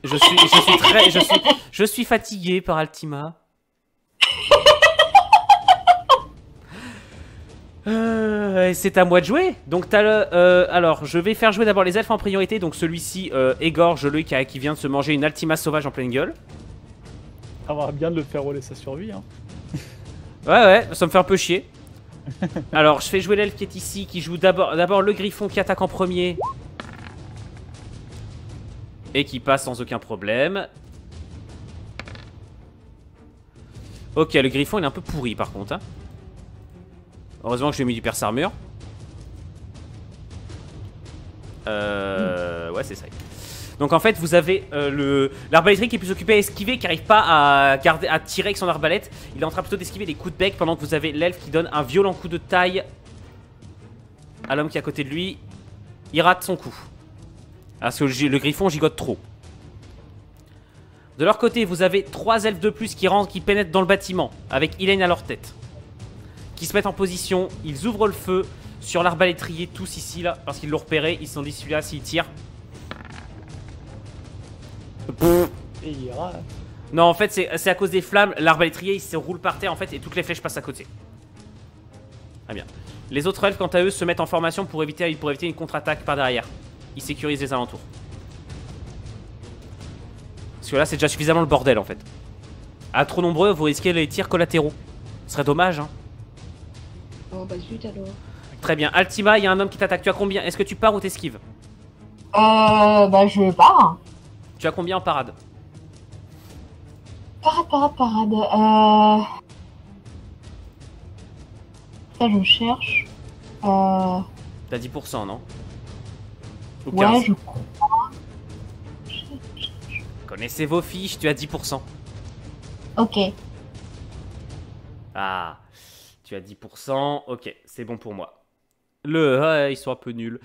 Je suis fatigué par Altima. C'est à moi de jouer. Donc t'as le... alors, je vais faire jouer d'abord les elfes en priorité. Donc celui-ci égorge lui qui vient de se manger une Altima sauvage en pleine gueule. Ça va bien de le faire rouler sa survie. Hein. Ouais, ça me fait un peu chier. Alors, je fais jouer l'elfe qui est ici, qui joue d'abord le griffon qui attaque en premier. Et qui passe sans aucun problème. Ok, le griffon il est un peu pourri par contre. Hein. Heureusement que je lui ai mis du perce armure. Ouais, c'est ça. Donc en fait, vous avez l'arbalétrier qui est plus occupé à esquiver, qui n'arrive pas à tirer avec son arbalète. Il est en train plutôt d'esquiver des coups de bec, pendant que vous avez l'elfe qui donne un violent coup de taille à l'homme qui est à côté de lui. Il rate son coup. Parce que le griffon gigote trop. De leur côté, vous avez 3 elfes de plus qui pénètrent dans le bâtiment, avec Elaine à leur tête. Qui se mettent en position, ils ouvrent le feu sur l'arbalétrier, tous ici, là, parce qu'ils l'ont repéré. Ils se sont dit, celui-là, s'il tire... Et il ira. Non, en fait, c'est à cause des flammes. L'arbalétrier, il se roule par terre, en fait, et toutes les flèches passent à côté. Très bien. Les autres elfes, quant à eux, se mettent en formation pour éviter une contre-attaque par derrière. Ils sécurisent les alentours. Parce que là, c'est déjà suffisamment le bordel, en fait. À trop nombreux, vous risquez les tirs collatéraux. Ce serait dommage, hein. Oh bah zut alors. Très bien. Altima, il y a un homme qui t'attaque. Tu as combien? Est-ce que tu pars ou t'esquives? Bah je pars. Tu as combien en parade? Parade. Ça je cherche. T'as 10%, non? Ou 15. Ouais, je crois. Connaissez vos fiches, tu as 10%. Ok. Ah, tu as 10%. Ok, c'est bon pour moi. Ils sont un peu nuls.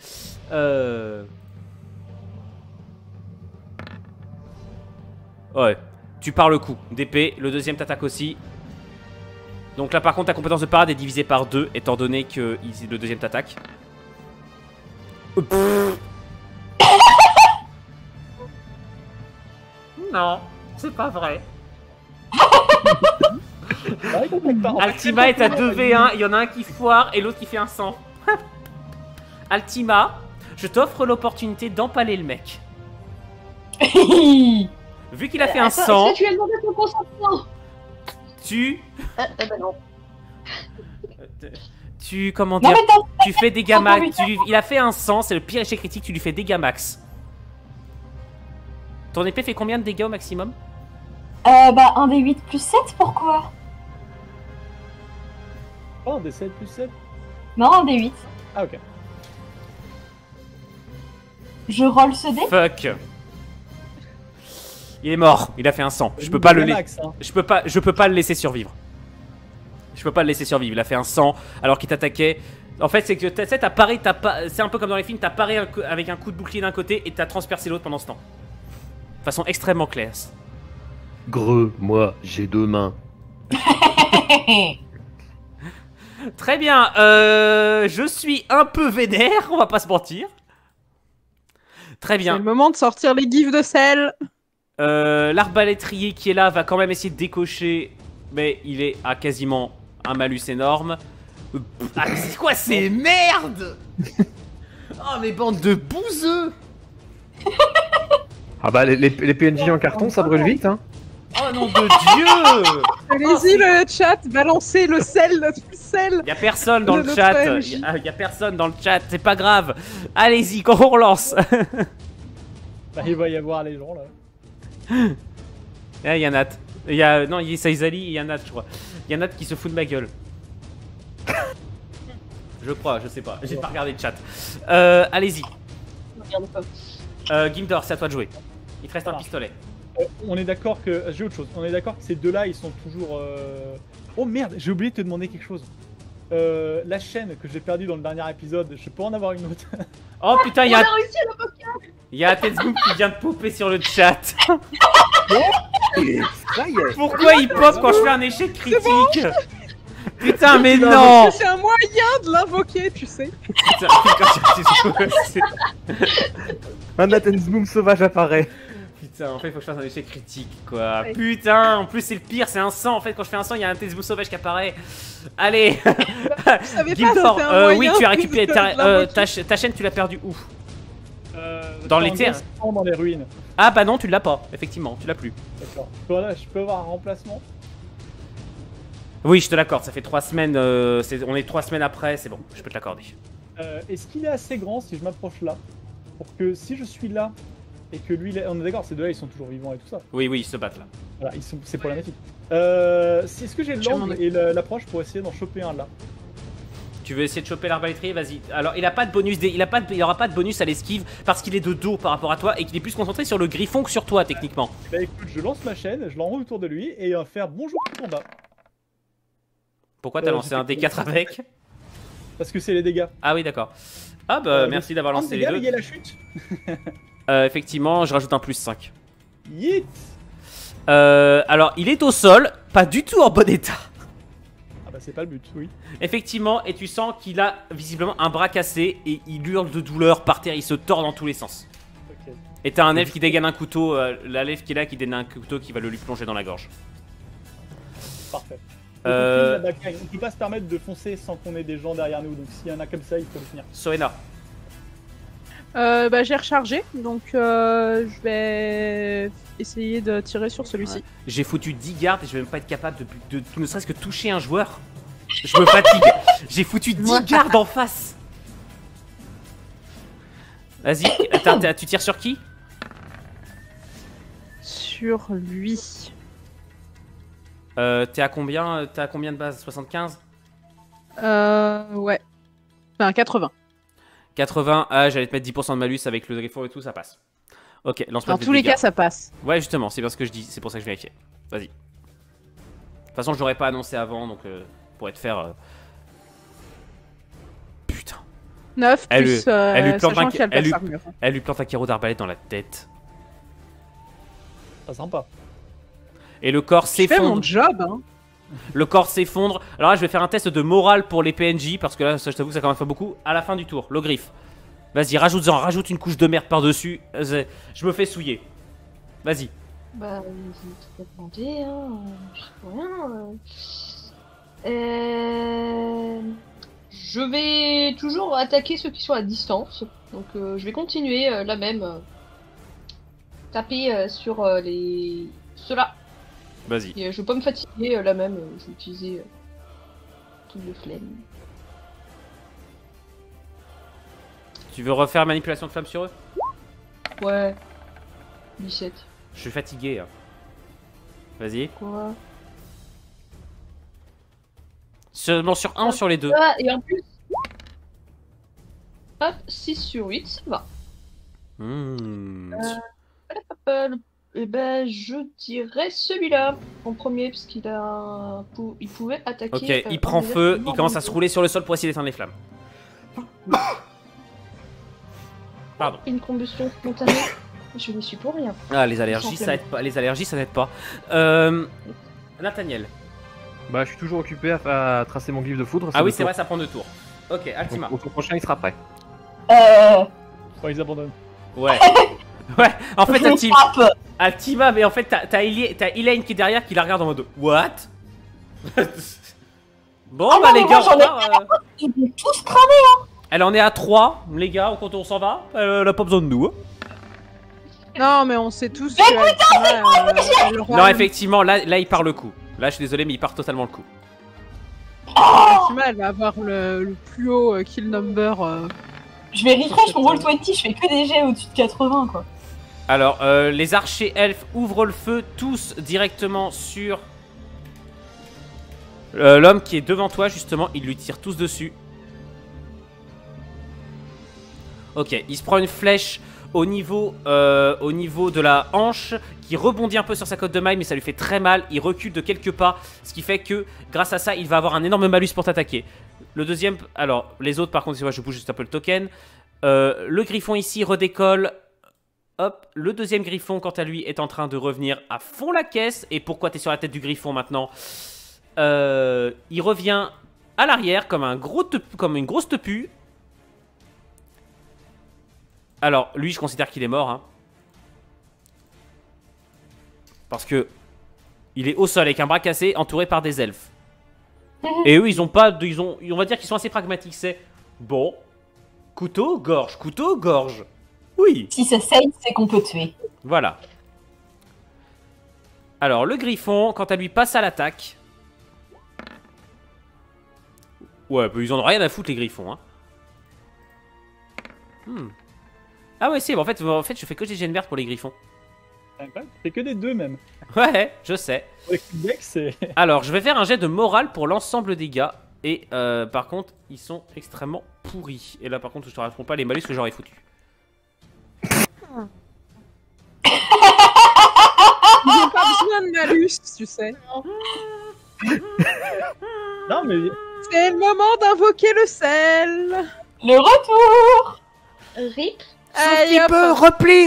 Ouais, tu pars le coup d'épée. Le deuxième t'attaque aussi. Donc là, par contre, ta compétence de parade est divisée par 2, étant donné que le deuxième t'attaque. Non, c'est pas vrai. Altima est à 2v1, il y en a un qui foire et l'autre qui fait un 100. Altima, je t'offre l'opportunité d'empaler le mec. Vu qu'il a fait un 100, Est-ce que tu as demandé ton consentement? Bah non. Comment dire, tu fais dégâts max. Il a fait un 100, c'est le pire échec critique, tu lui fais dégâts max. Ton épée fait combien de dégâts au maximum? Bah un des 8 plus 7, pourquoi? Oh, un des 7 plus 7? Non, un des 8. Ah ok. Je roll ce dé? Fuck. Il est mort, il a fait un 100. Je peux pas le laisser. Je peux pas le laisser survivre. Je peux pas le laisser survivre. Il a fait un 100 alors qu'il t'attaquait. En fait, c'est que t'as paré, c'est un peu comme dans les films, t'as paré avec un coup de bouclier d'un côté et t'as transpercé l'autre pendant ce temps. De façon extrêmement claire. Greux, moi, j'ai 2 mains. Très bien, je suis un peu vénère, on va pas se mentir. Très bien. C'est le moment de sortir les gifs de sel. L'arbalétrier qui est là va quand même essayer de décocher, mais il est à quasiment un malus énorme. Ah, c'est quoi ces merdes? Oh, mes bandes de bouseux. Ah bah les PNJ en carton, ça brûle vite, hein. Oh nom de Dieu. Allez-y le chat, balancez le sel, notre sel. Y'a personne dans le chat, y a personne dans le chat, c'est pas grave. Allez-y, quand on relance. Bah, il va y avoir les gens là. Ah, y'a Nat. Non, il y a Saizali et y'a Nat, je crois. Y'a Nat qui se fout de ma gueule. Je crois, je sais pas. J'ai pas regardé le chat. Allez-y. Gimdor, c'est à toi de jouer. Il te reste un pistolet. On est d'accord que... J'ai autre chose. On est d'accord que ces deux-là, ils sont toujours... Oh merde, j'ai oublié de te demander quelque chose. La chaîne que j'ai perdue dans le dernier épisode, je peux en avoir une autre? Oh putain, il y a... On a réussi à l'invoquer. Il y a Tetsbook qui vient de popper sur le chat. Pourquoi il pop quand je fais un échec critique? Putain, mais non! C'est un moyen de l'invoquer, tu sais. Un Tensboom sauvage apparaît. Putain, en fait, il faut que je fasse un échec critique, quoi. Ouais. Putain, en plus, c'est le pire, c'est un 100. En fait, quand je fais un 100, il y a un Tesbo sauvage qui apparaît. Allez. Gildor, oui, tu as récupéré ta chaîne, tu l'as perdue où? Dans les terres. Dans les ruines. Ah bah non, tu l'as pas, effectivement, tu l'as plus. D'accord. Je peux avoir un remplacement? Oui, je te l'accorde, ça fait 3 semaines, on est 3 semaines après, c'est bon, je peux te l'accorder. Est-ce qu'il est assez grand si je m'approche là? Pour que si je suis là, et que lui, on est d'accord, ces deux-là, ils sont toujours vivants et tout ça. Oui, ils se battent là. Voilà, c'est problématique. Est-ce que j'ai l'angle et l'approche pour essayer d'en choper un là? Tu veux essayer de choper l'arbalétrier? Vas-y. Alors, il a pas de bonus, il aura pas de bonus à l'esquive parce qu'il est de dos par rapport à toi et qu'il est plus concentré sur le griffon que sur toi, techniquement. Bah écoute, je lance ma chaîne, je l'enroule autour de lui et faire bonjour tout en bas. Pourquoi t'as lancé un D4 avec? Parce que c'est les dégâts. Ah oui, d'accord. Ah bah merci d'avoir lancé les deux. Il y a la chute. Effectivement, je rajoute un plus 5. Yeet. Alors, il est au sol, pas du tout en bon état. Ah bah c'est pas le but, oui. Effectivement, et tu sens qu'il a visiblement un bras cassé et il hurle de douleur par terre, il se tord dans tous les sens. Okay. Et t'as un elfe qui dégaine un couteau, l'elfe qui est là qui dégaine un couteau qui va le lui plonger dans la gorge. Parfait. On peut pas se permettre de foncer sans qu'on ait des gens derrière nous, donc s'il y en a comme ça, il faut le finir. Soena. Bah j'ai rechargé, donc je vais essayer de tirer sur celui-ci. Ouais. J'ai foutu 10 gardes et je vais même pas être capable de ne serait-ce que toucher un joueur. Je me fatigue. J'ai foutu 10 gardes en face. Vas-y, tu tires sur qui? Sur lui. T'es à combien de base? 75? Ouais. Enfin 80. 80, ah j'allais te mettre 10% de malus avec le griffon et tout, ça passe. Ok, lance-moi. Dans tous les cas, ça passe. Ouais, justement, c'est bien ce que je dis, c'est pour ça que je vérifiais. Vas-y. De toute façon, je l'aurais pas annoncé avant, donc pour être faire. Putain. 9 plus. Elle lui plante un carreau d'arbalète dans la tête. Pas sympa. Et le corps s'effondre. Je fais mon job, hein. Le corps s'effondre. Alors là, je vais faire un test de morale pour les PNJ, parce que là, ça, je t'avoue que ça quand même fait beaucoup. À la fin du tour, le griffe. Vas-y, rajoute une couche de merde par-dessus. Je me fais souiller. Vas-y. Bah, je vais te demander, hein. Je sais rien. Je vais toujours attaquer ceux qui sont à distance. Donc, je vais continuer là même. Taper sur ceux-là. Vas-y. Et je vais pas me fatiguer là même. Je vais utiliser tout le flemme. Tu veux refaire manipulation de flamme sur eux? Ouais. 17. Je suis fatigué. Hein. Vas-y. Quoi? Seulement sur un ou sur les deux? Ah, et en plus... Hop, 6 sur 8, ça va. Et ben, je dirais celui-là en premier, parce qu'il a... il pouvait attaquer... Ok, il prend feu, il commence à se rouler sur le sol pour essayer d'éteindre les flammes. Pardon. Une combustion spontanée. Je n'y suis pour rien. Ah, les allergies, ça aide pas. Les allergies, ça n'aide pas. Nathaniel. Bah, je suis toujours occupé à tracer mon glyphe de foudre. Ah oui, c'est vrai, ça prend 2 tours. Ok, Altima. Au tour prochain, il sera prêt. Oh, ils abandonnent. Ouais. Ouais, en fait, Altima, mais en fait, t'as Elaine qui est derrière qui la regarde en mode What? Bon, bah, les gars, ils vont tous cramer, hein. Elle en est à 3, les gars, quand on s'en va. Elle a pas besoin de nous. Non, mais on sait tous que non, effectivement, là, il part le coup. Là, je suis désolé, mais il part totalement le coup. Altima, elle va avoir le plus haut kill number. Je vais refresh mon Roll20, je fais que des jets au-dessus de 80, quoi. Alors, les archers elfes ouvrent le feu tous directement sur l'homme qui est devant toi, justement. Ils lui tirent tous dessus. Ok, il se prend une flèche au niveau de la hanche qui rebondit un peu sur sa côte de maille, mais ça lui fait très mal. Il recule de quelques pas, ce qui fait que grâce à ça, il va avoir un énorme malus pour t'attaquer. Le deuxième, alors les autres par contre, je bouge juste un peu le token. Le griffon ici redécolle. Hop, le deuxième griffon quant à lui est en train de revenir à fond la caisse. Et pourquoi t'es sur la tête du griffon maintenant? Il revient à l'arrière comme une grosse tepu. Alors, lui, je considère qu'il est mort. Hein. Parce que il est au sol avec un bras cassé, entouré par des elfes. Et eux, ils ont pas, on va dire qu'ils sont assez pragmatiques. C'est bon, couteau, gorge, couteau, gorge. Oui. Si ça saigne, c'est qu'on peut tuer. Voilà. Alors, le griffon, quand elle lui passe à l'attaque... Ouais, bah, ils en ont rien à foutre, les griffons. Hein. Ah ouais, si, bah, en fait, je fais que des gènes vertes pour les griffons. C'est que des 2 même. Ouais, je sais. C'est... Alors, je vais faire un jet de morale pour l'ensemble des gars. Et par contre, ils sont extrêmement pourris. Et là, par contre, je te raconte pas les malus que j'aurais foutu. J'ai pas besoin de malus, tu sais. Non, mais... C'est le moment d'invoquer le sel. Le retour. RIP. Allez, hop.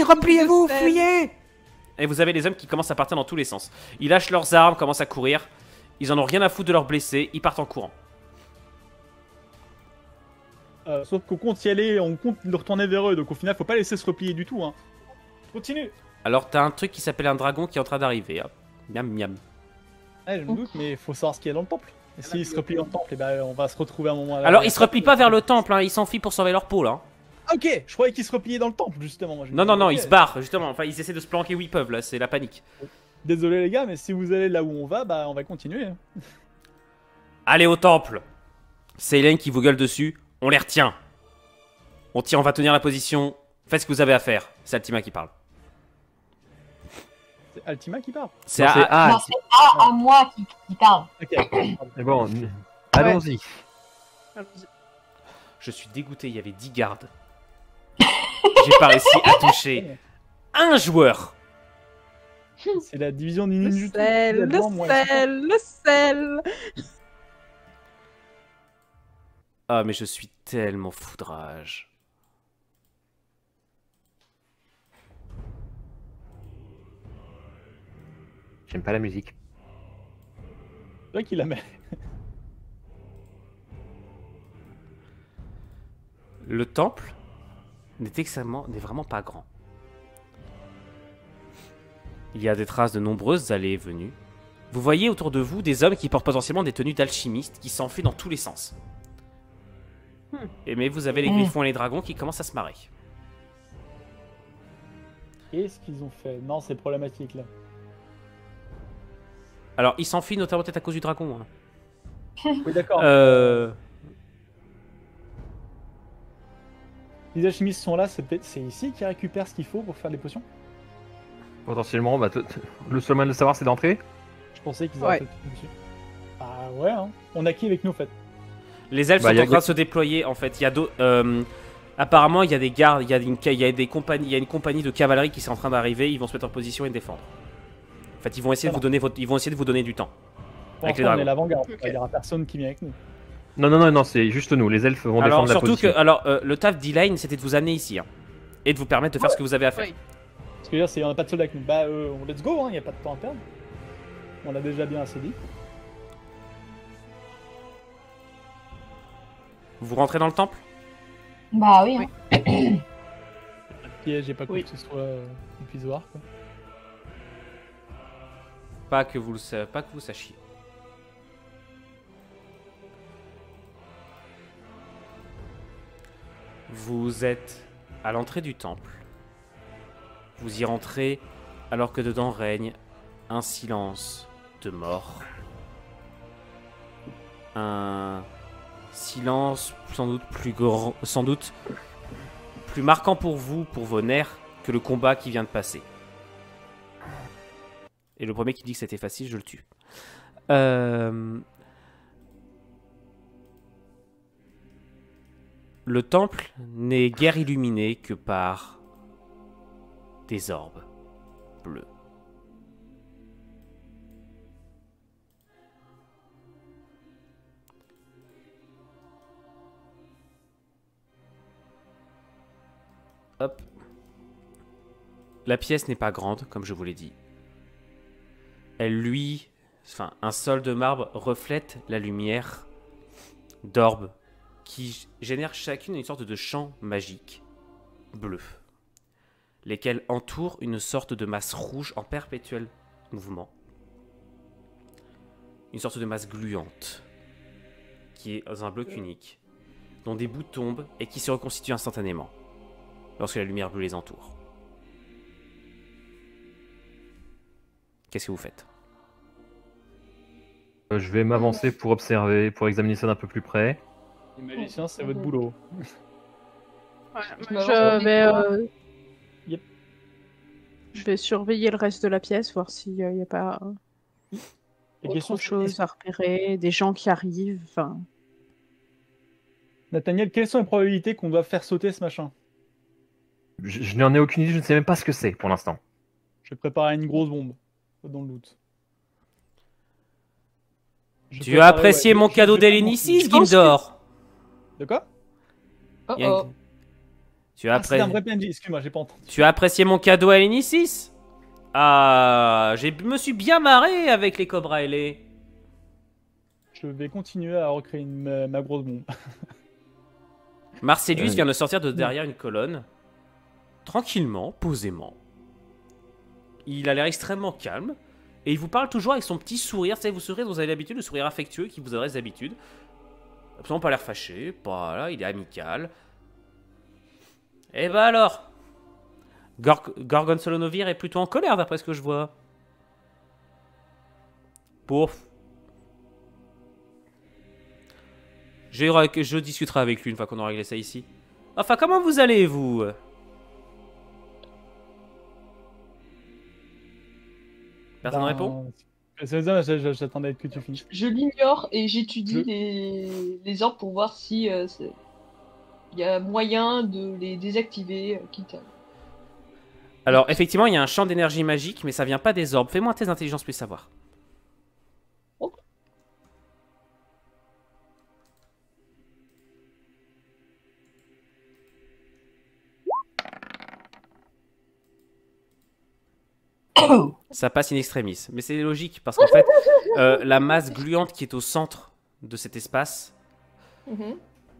repliez-vous, fuyez. Et vous avez les hommes qui commencent à partir dans tous les sens. Ils lâchent leurs armes, commencent à courir. Ils en ont rien à foutre de leurs blessés, ils partent en courant. Sauf qu'on compte y aller, on compte le retourner vers eux, donc au final, faut pas laisser se replier du tout. Hein. Continue. Alors, t'as un truc qui s'appelle un dragon qui est en train d'arriver. Hein. Miam, miam. Ouais, je me doute, mais faut savoir ce qu'il y a dans le temple. Et s'ils se replient dans le temple, et ben, on va se retrouver à un moment. Alors, ils se replient pas vers le temple, hein. Ils s'enfuient pour sauver leur peau, là. Ah, ok, je croyais qu'ils se repliaient dans le temple, justement. Moi, Non, non, non, ok. ils se barrent, justement. Enfin, ils essaient de se planquer où ils peuvent, là. C'est la panique. Désolé les gars, mais si vous allez là où on va, bah on va continuer. Hein. Allez au temple. C'est Hélène qui vous gueule dessus. On les retient. On va tenir la position. Faites ce que vous avez à faire. C'est Altima qui parle. C'est Altima qui parle. C'est Non, c'est à... Non, c'est à moi qui parle. Ok. Mais bon, allons-y. Je suis dégoûté, il y avait 10 gardes. J'ai pas réussi à toucher un joueur. C'est la division du Le ninjutsu. sel, Là-dedans, le moi, sel, le sel. Ah, mais je suis tellement foudrage. J'aime pas la musique. C'est toi qui la met. Le temple n'est vraiment pas grand. Il y a des traces de nombreuses allées et venues. Vous voyez autour de vous des hommes qui portent potentiellement des tenues d'alchimistes qui s'enfuient dans tous les sens. Mais vous avez les griffons et les dragons qui commencent à se marrer. Qu'est-ce qu'ils ont fait? Non, c'est problématique là. Alors, ils s'enfuient notamment peut-être à cause du dragon. Hein. Oui, d'accord. Les alchimistes sont là, c'est ici qu'ils récupèrent ce qu'il faut pour faire des potions? Potentiellement, bah, le seul moyen de le savoir, c'est d'entrer. Je pensais qu'ils auraient fait tout dessus. Ah ouais, hein. On a qui avec nous en fait? Les elfes sont en train de se déployer en fait. Il y a apparemment, il y a des gardes, il y a une compagnie de cavalerie qui est en train d'arriver. Ils vont se mettre en position et défendre. En fait, ils vont essayer de vous donner du temps. Pour l'instant, on est l'avant-garde. Il n'y aura personne qui vient avec nous. Non, c'est juste nous. Les elfes vont défendre la position. Le taf d'Elaine, c'était de vous amener ici. Hein, et de vous permettre de faire ce que vous avez à faire. Oui. Ce que je veux dire, c'est qu'on n'a pas de soldats avec nous. Bah, let's go, il n'y a pas de temps à perdre. On l'a déjà bien assez dit. Vous rentrez dans le temple? Bah oui. Hein. Piège, j'ai pas compris que ce soit qu'on puisse voir. Quoi. Pas que vous sachiez. Vous êtes à l'entrée du temple. Vous y rentrez alors que dedans règne un silence de mort. Un silence sans doute plus grand, sans doute plus marquant pour vous, pour vos nerfs, que le combat qui vient de passer. Et le premier qui dit que c'était facile, je le tue. Le temple n'est guère illuminé que par des orbes bleus. Hop. La pièce n'est pas grande, comme je vous l'ai dit. Un sol de marbre reflète la lumière d'orbes qui génèrent chacune une sorte de champ magique bleu, lesquels entourent une sorte de masse rouge en perpétuelle mouvement. Une sorte de masse gluante qui est dans un bloc unique, dont des bouts tombent et qui se reconstituent instantanément lorsque la lumière bleue les entoure. Qu'est-ce que vous faites? Je vais m'avancer pour observer, pour examiner ça d'un peu plus près. Les magiciens, c'est votre boulot. Je vais surveiller le reste de la pièce, voir s'il n'y a pas autre chose à repérer, des gens qui arrivent. Enfin... Nathaniel, quelles sont les probabilités qu'on doit faire sauter ce machin? Je n'en ai aucune idée, je ne sais même pas ce que c'est pour l'instant. Je vais préparer une grosse bombe, dans le doute. Tu as apprécié mon cadeau d'Hélénicis, Gildor? De quoi? Tu as c'est un vrai PNJ, excuse-moi, j'ai pas entendu. Tu as apprécié mon cadeau à Hélénicis? Ah, je me suis bien marré avec les Cobra ailés. Je vais continuer à recréer ma grosse bombe. Marcellus vient de sortir de derrière une colonne, tranquillement, posément. Il a l'air extrêmement calme, et il vous parle toujours avec son petit sourire. Tu sais, vous sourire dont vous avez l'habitude, le sourire affectueux qui vous adresse d'habitude. Absolument pas l'air fâché, voilà, il est amical. Et bah alors, Gorgon Solonovir est plutôt en colère d'après ce que je vois. Pouf. Je discuterai avec lui une fois qu'on aura réglé ça ici. Enfin, comment vous allez, vous? Personne ne répond? J'attendais que tu finisses. Je l'ignore et j'étudie les orbes pour voir si il y a moyen de les désactiver. Alors, effectivement, il y a un champ d'énergie magique, mais ça vient pas des orbes. Fais-moi un test d'intelligence plus savoir. Ça passe in extremis, mais c'est logique parce qu'en fait, la masse gluante qui est au centre de cet espace,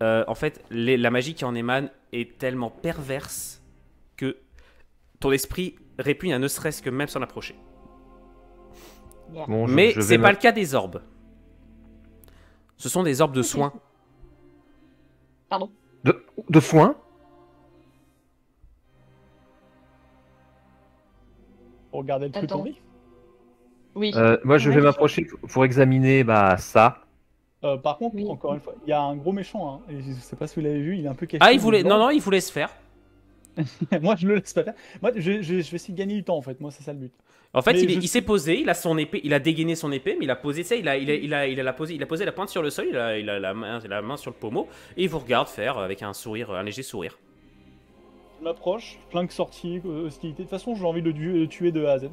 en fait, la magie qui en émane est tellement perverse que ton esprit répugne à ne serait-ce que même s'en approcher. Bon, mais c'est pas le cas des orbes. Ce sont des orbes de soins. Pardon. De soins? Regardez le truc en vie. Oui. Moi, je vais m'approcher pour examiner ça. Par contre, encore une fois, il y a un gros méchant. Hein, et je sais pas si vous l'avez vu, il est un peu caché. Ah, il voulait. Non, il voulait se faire. Moi, je le laisse pas faire. Moi, je vais essayer de gagner du temps, en fait. Moi, c'est ça le but. En fait, il s'est posé, il a son épée, il a dégainé son épée, mais il a posé ça, il a posé la pointe sur le sol, il a la main sur le pommeau, et il vous regarde faire avec un sourire, un léger sourire. Je m'approche, plein de sorties, hostilité. De toute façon, j'ai envie de le tuer de A à Z.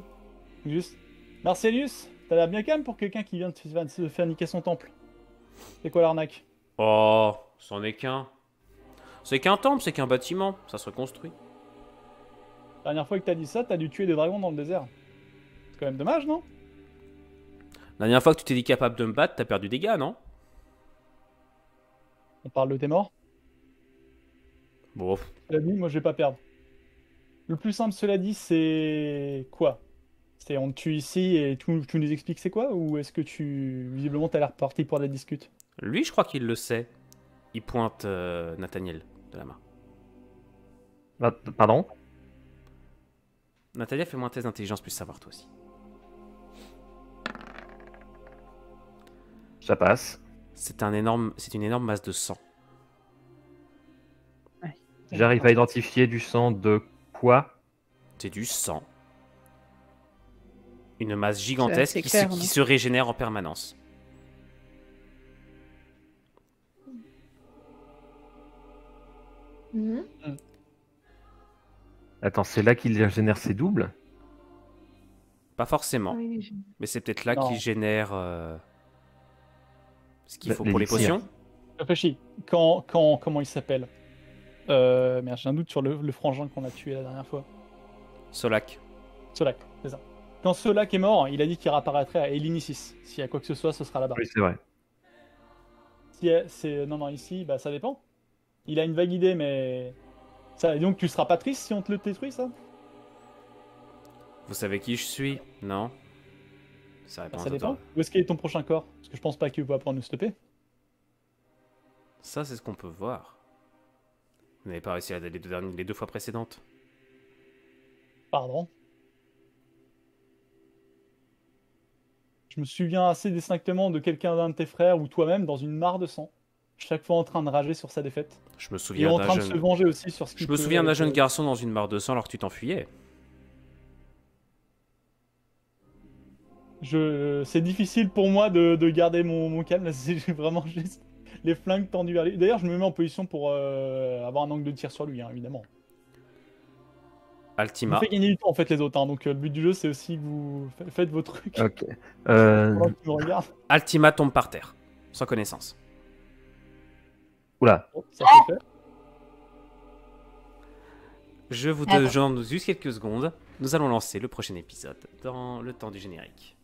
Juste. Marcellus, t'as l'air bien calme pour quelqu'un qui vient de se faire niquer son temple. C'est quoi l'arnaque? Oh, c'en est qu'un. C'est qu'un temple, c'est qu'un bâtiment, ça se reconstruit. La dernière fois que t'as dit ça, t'as dû tuer des dragons dans le désert. C'est quand même dommage, non? La dernière fois que tu t'es dit capable de me battre, t'as perdu des gars, non? On parle de tes morts? Bon. Cela dit, moi je vais pas perdre. Le plus simple, cela dit, c'est quoi? C'est on te tue ici et tu nous expliques c'est quoi? Ou est-ce que visiblement t'as l'air parti pour la discute? Lui, je crois qu'il le sait. Il pointe Nathaniel de la main. Pardon? Nathaniel, fais-moi un test d'intelligence plus savoir toi aussi. Ça passe. C'est une énorme masse de sang. Ouais. J'arrive à identifier du sang de quoi? C'est du sang. Une masse gigantesque qui se régénère en permanence. Attends, c'est là qu'il génère ses doubles? Pas forcément. Mais c'est peut-être là qu'il génère ce qu'il faut pour les potions. Réfléchis. Comment il s'appelle? Merde, j'ai un doute sur le frangin qu'on a tué la dernière fois. Solak. Solak, c'est ça. Quand Solak est mort, il a dit qu'il réapparaîtrait à Hélénicis. S'il y a quoi que ce soit, ce sera là-bas. Oui, c'est vrai. Non, ici, bah ça dépend. Il a une vague idée, mais... Et donc tu seras pas triste si on te le détruit, ça? Vous savez qui je suis, non? Ça dépend. Où est-ce qu'il est ton prochain corps? Parce que je pense pas qu'il va pouvoir nous stopper. Ça, c'est ce qu'on peut voir. Vous n'avez pas réussi à les 2 fois précédentes. Pardon. Je me souviens assez distinctement de d'un de tes frères ou toi-même dans une mare de sang. Chaque fois en train de rager sur sa défaite. Je me souviens en train de se venger aussi sur ce qu'il Je me souviens d'un jeune garçon dans une mare de sang alors que tu t'enfuyais. C'est difficile pour moi de garder mon calme. J'ai vraiment juste les flingues tendus vers lui. D'ailleurs, je me mets en position pour avoir un angle de tir sur lui, hein, évidemment. Altima. Vous faites gagner du temps en fait les autres, hein, donc le but du jeu c'est aussi que vous faites vos trucs. Ok. Pendant que tu me regardes. Altima tombe par terre, sans connaissance. Oula. Oh, ça c'est fait. Je vous demande juste quelques secondes. Nous allons lancer le prochain épisode dans le temps du générique.